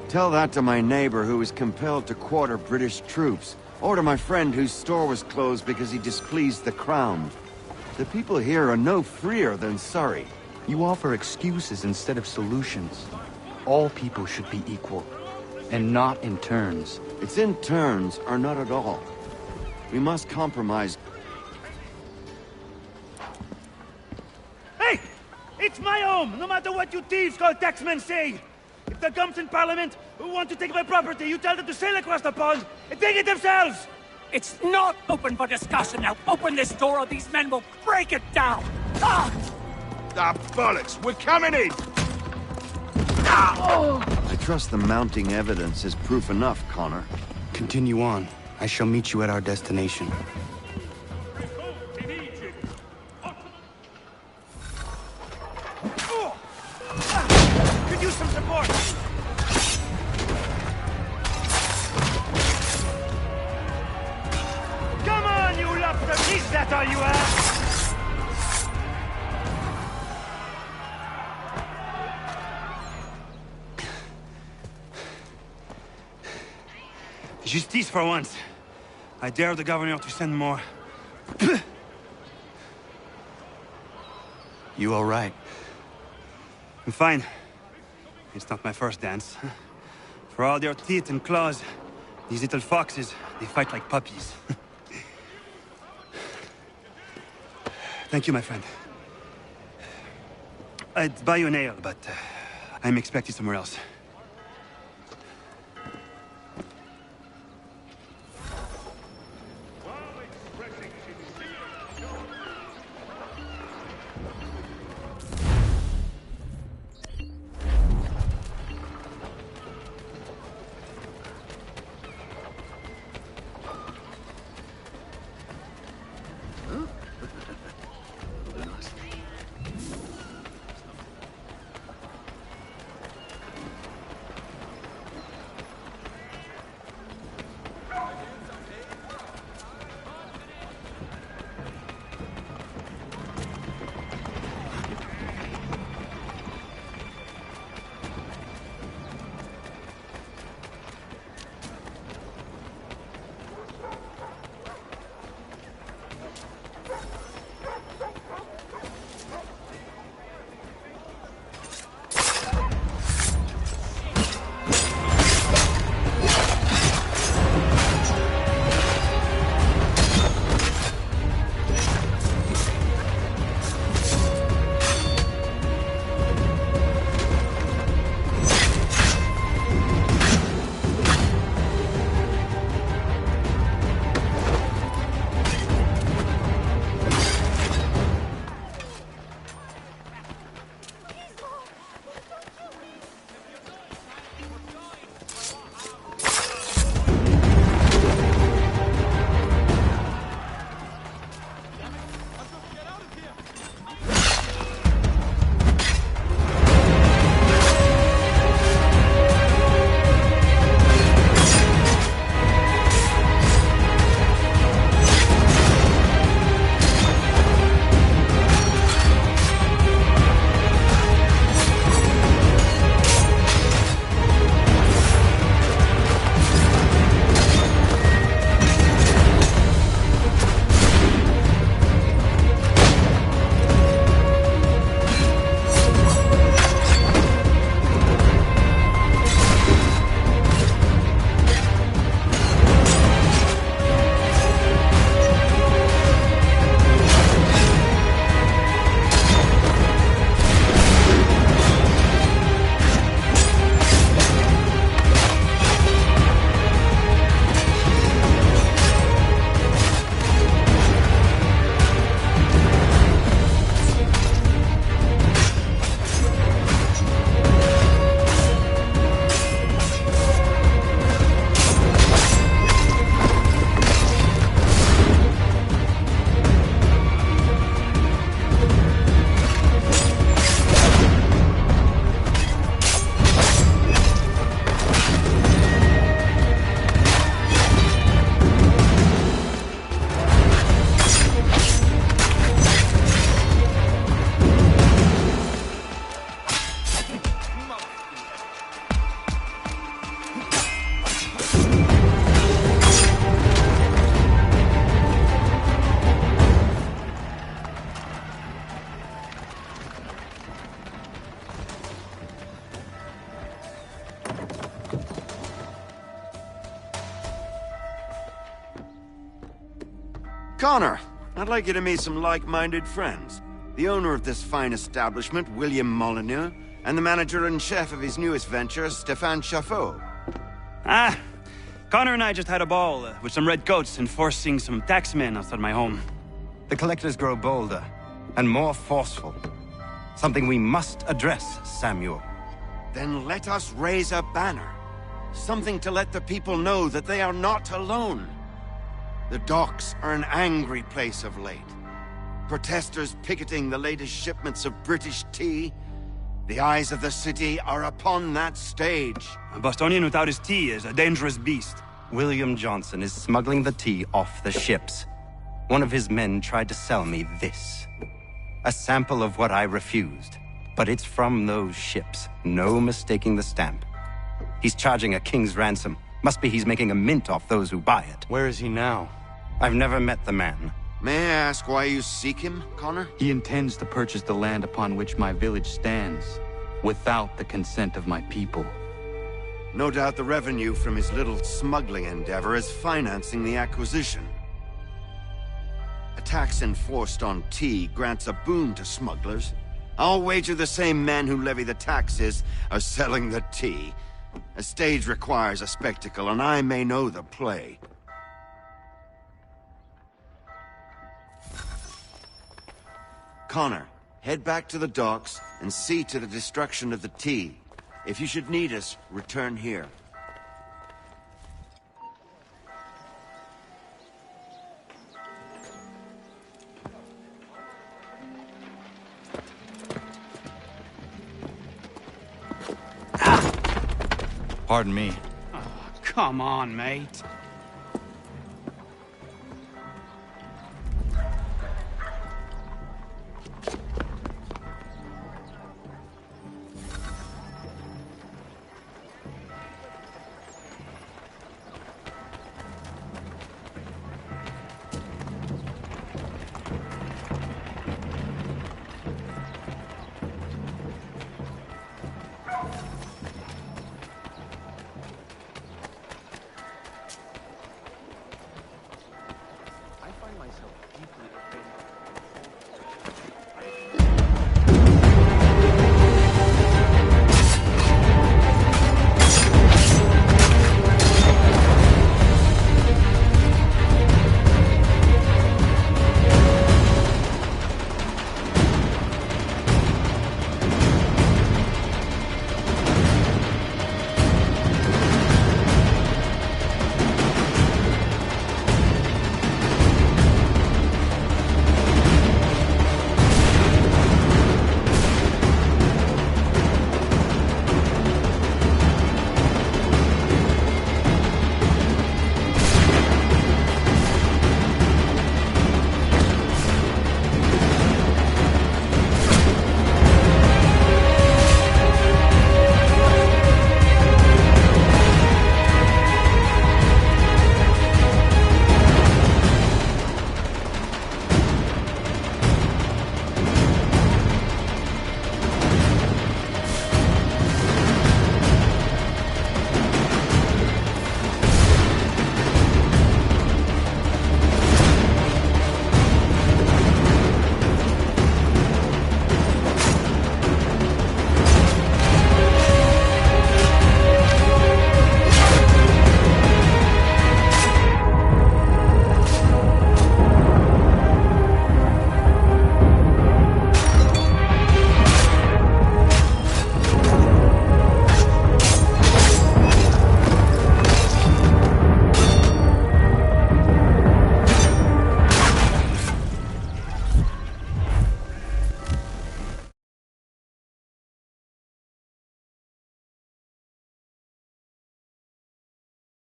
Tell that to my neighbor who was compelled to quarter British troops, or to my friend whose store was closed because he displeased the crown. The people here are no freer than Surrey. You offer excuses instead of solutions. All people should be equal, and not in turns. It's in turns, or not at all. We must compromise. Hey! It's my home, no matter what you thieves called taxmen say! If the gums in Parliament who want to take my property, you tell them to sail across the pond and take it themselves! It's not open for discussion now. Open this door or these men will break it down! Ah! Ah, bollocks! We're coming in! I trust the mounting evidence is proof enough, Connor. Continue on. I shall meet you at our destination. Could use some support! Come on, you lobster! Is that all you have? Justice for once. I dare the governor to send more. You all right? I'm fine. It's not my first dance. For all their teeth and claws, these little foxes, they fight like puppies. Thank you, my friend. I'd buy you an ale, but I'm expected somewhere else. Connor, I'd like you to meet some like-minded friends. The owner of this fine establishment, William Molyneux, and the manager and chef of his newest venture, Stéphane Chaffeau. Ah, Connor and I just had a ball with some redcoats enforcing some taxmen outside my home. The collectors grow bolder and more forceful. Something we must address, Samuel. Then let us raise a banner. Something to let the people know that they are not alone. The docks are an angry place of late. Protesters picketing the latest shipments of British tea. The eyes of the city are upon that stage. A Bostonian without his tea is a dangerous beast. William Johnson is smuggling the tea off the ships. One of his men tried to sell me this. A sample of what I refused. But it's from those ships. No mistaking the stamp. He's charging a king's ransom. Must be he's making a mint off those who buy it. Where is he now? I've never met the man. May I ask why you seek him, Connor? He intends to purchase the land upon which my village stands, without the consent of my people. No doubt the revenue from his little smuggling endeavor is financing the acquisition. A tax enforced on tea grants a boon to smugglers. I'll wager the same men who levy the taxes are selling the tea. A stage requires a spectacle, and I may know the play. Connor, head back to the docks and see to the destruction of the tea. If you should need us, return here. Pardon me. Oh, come on, mate.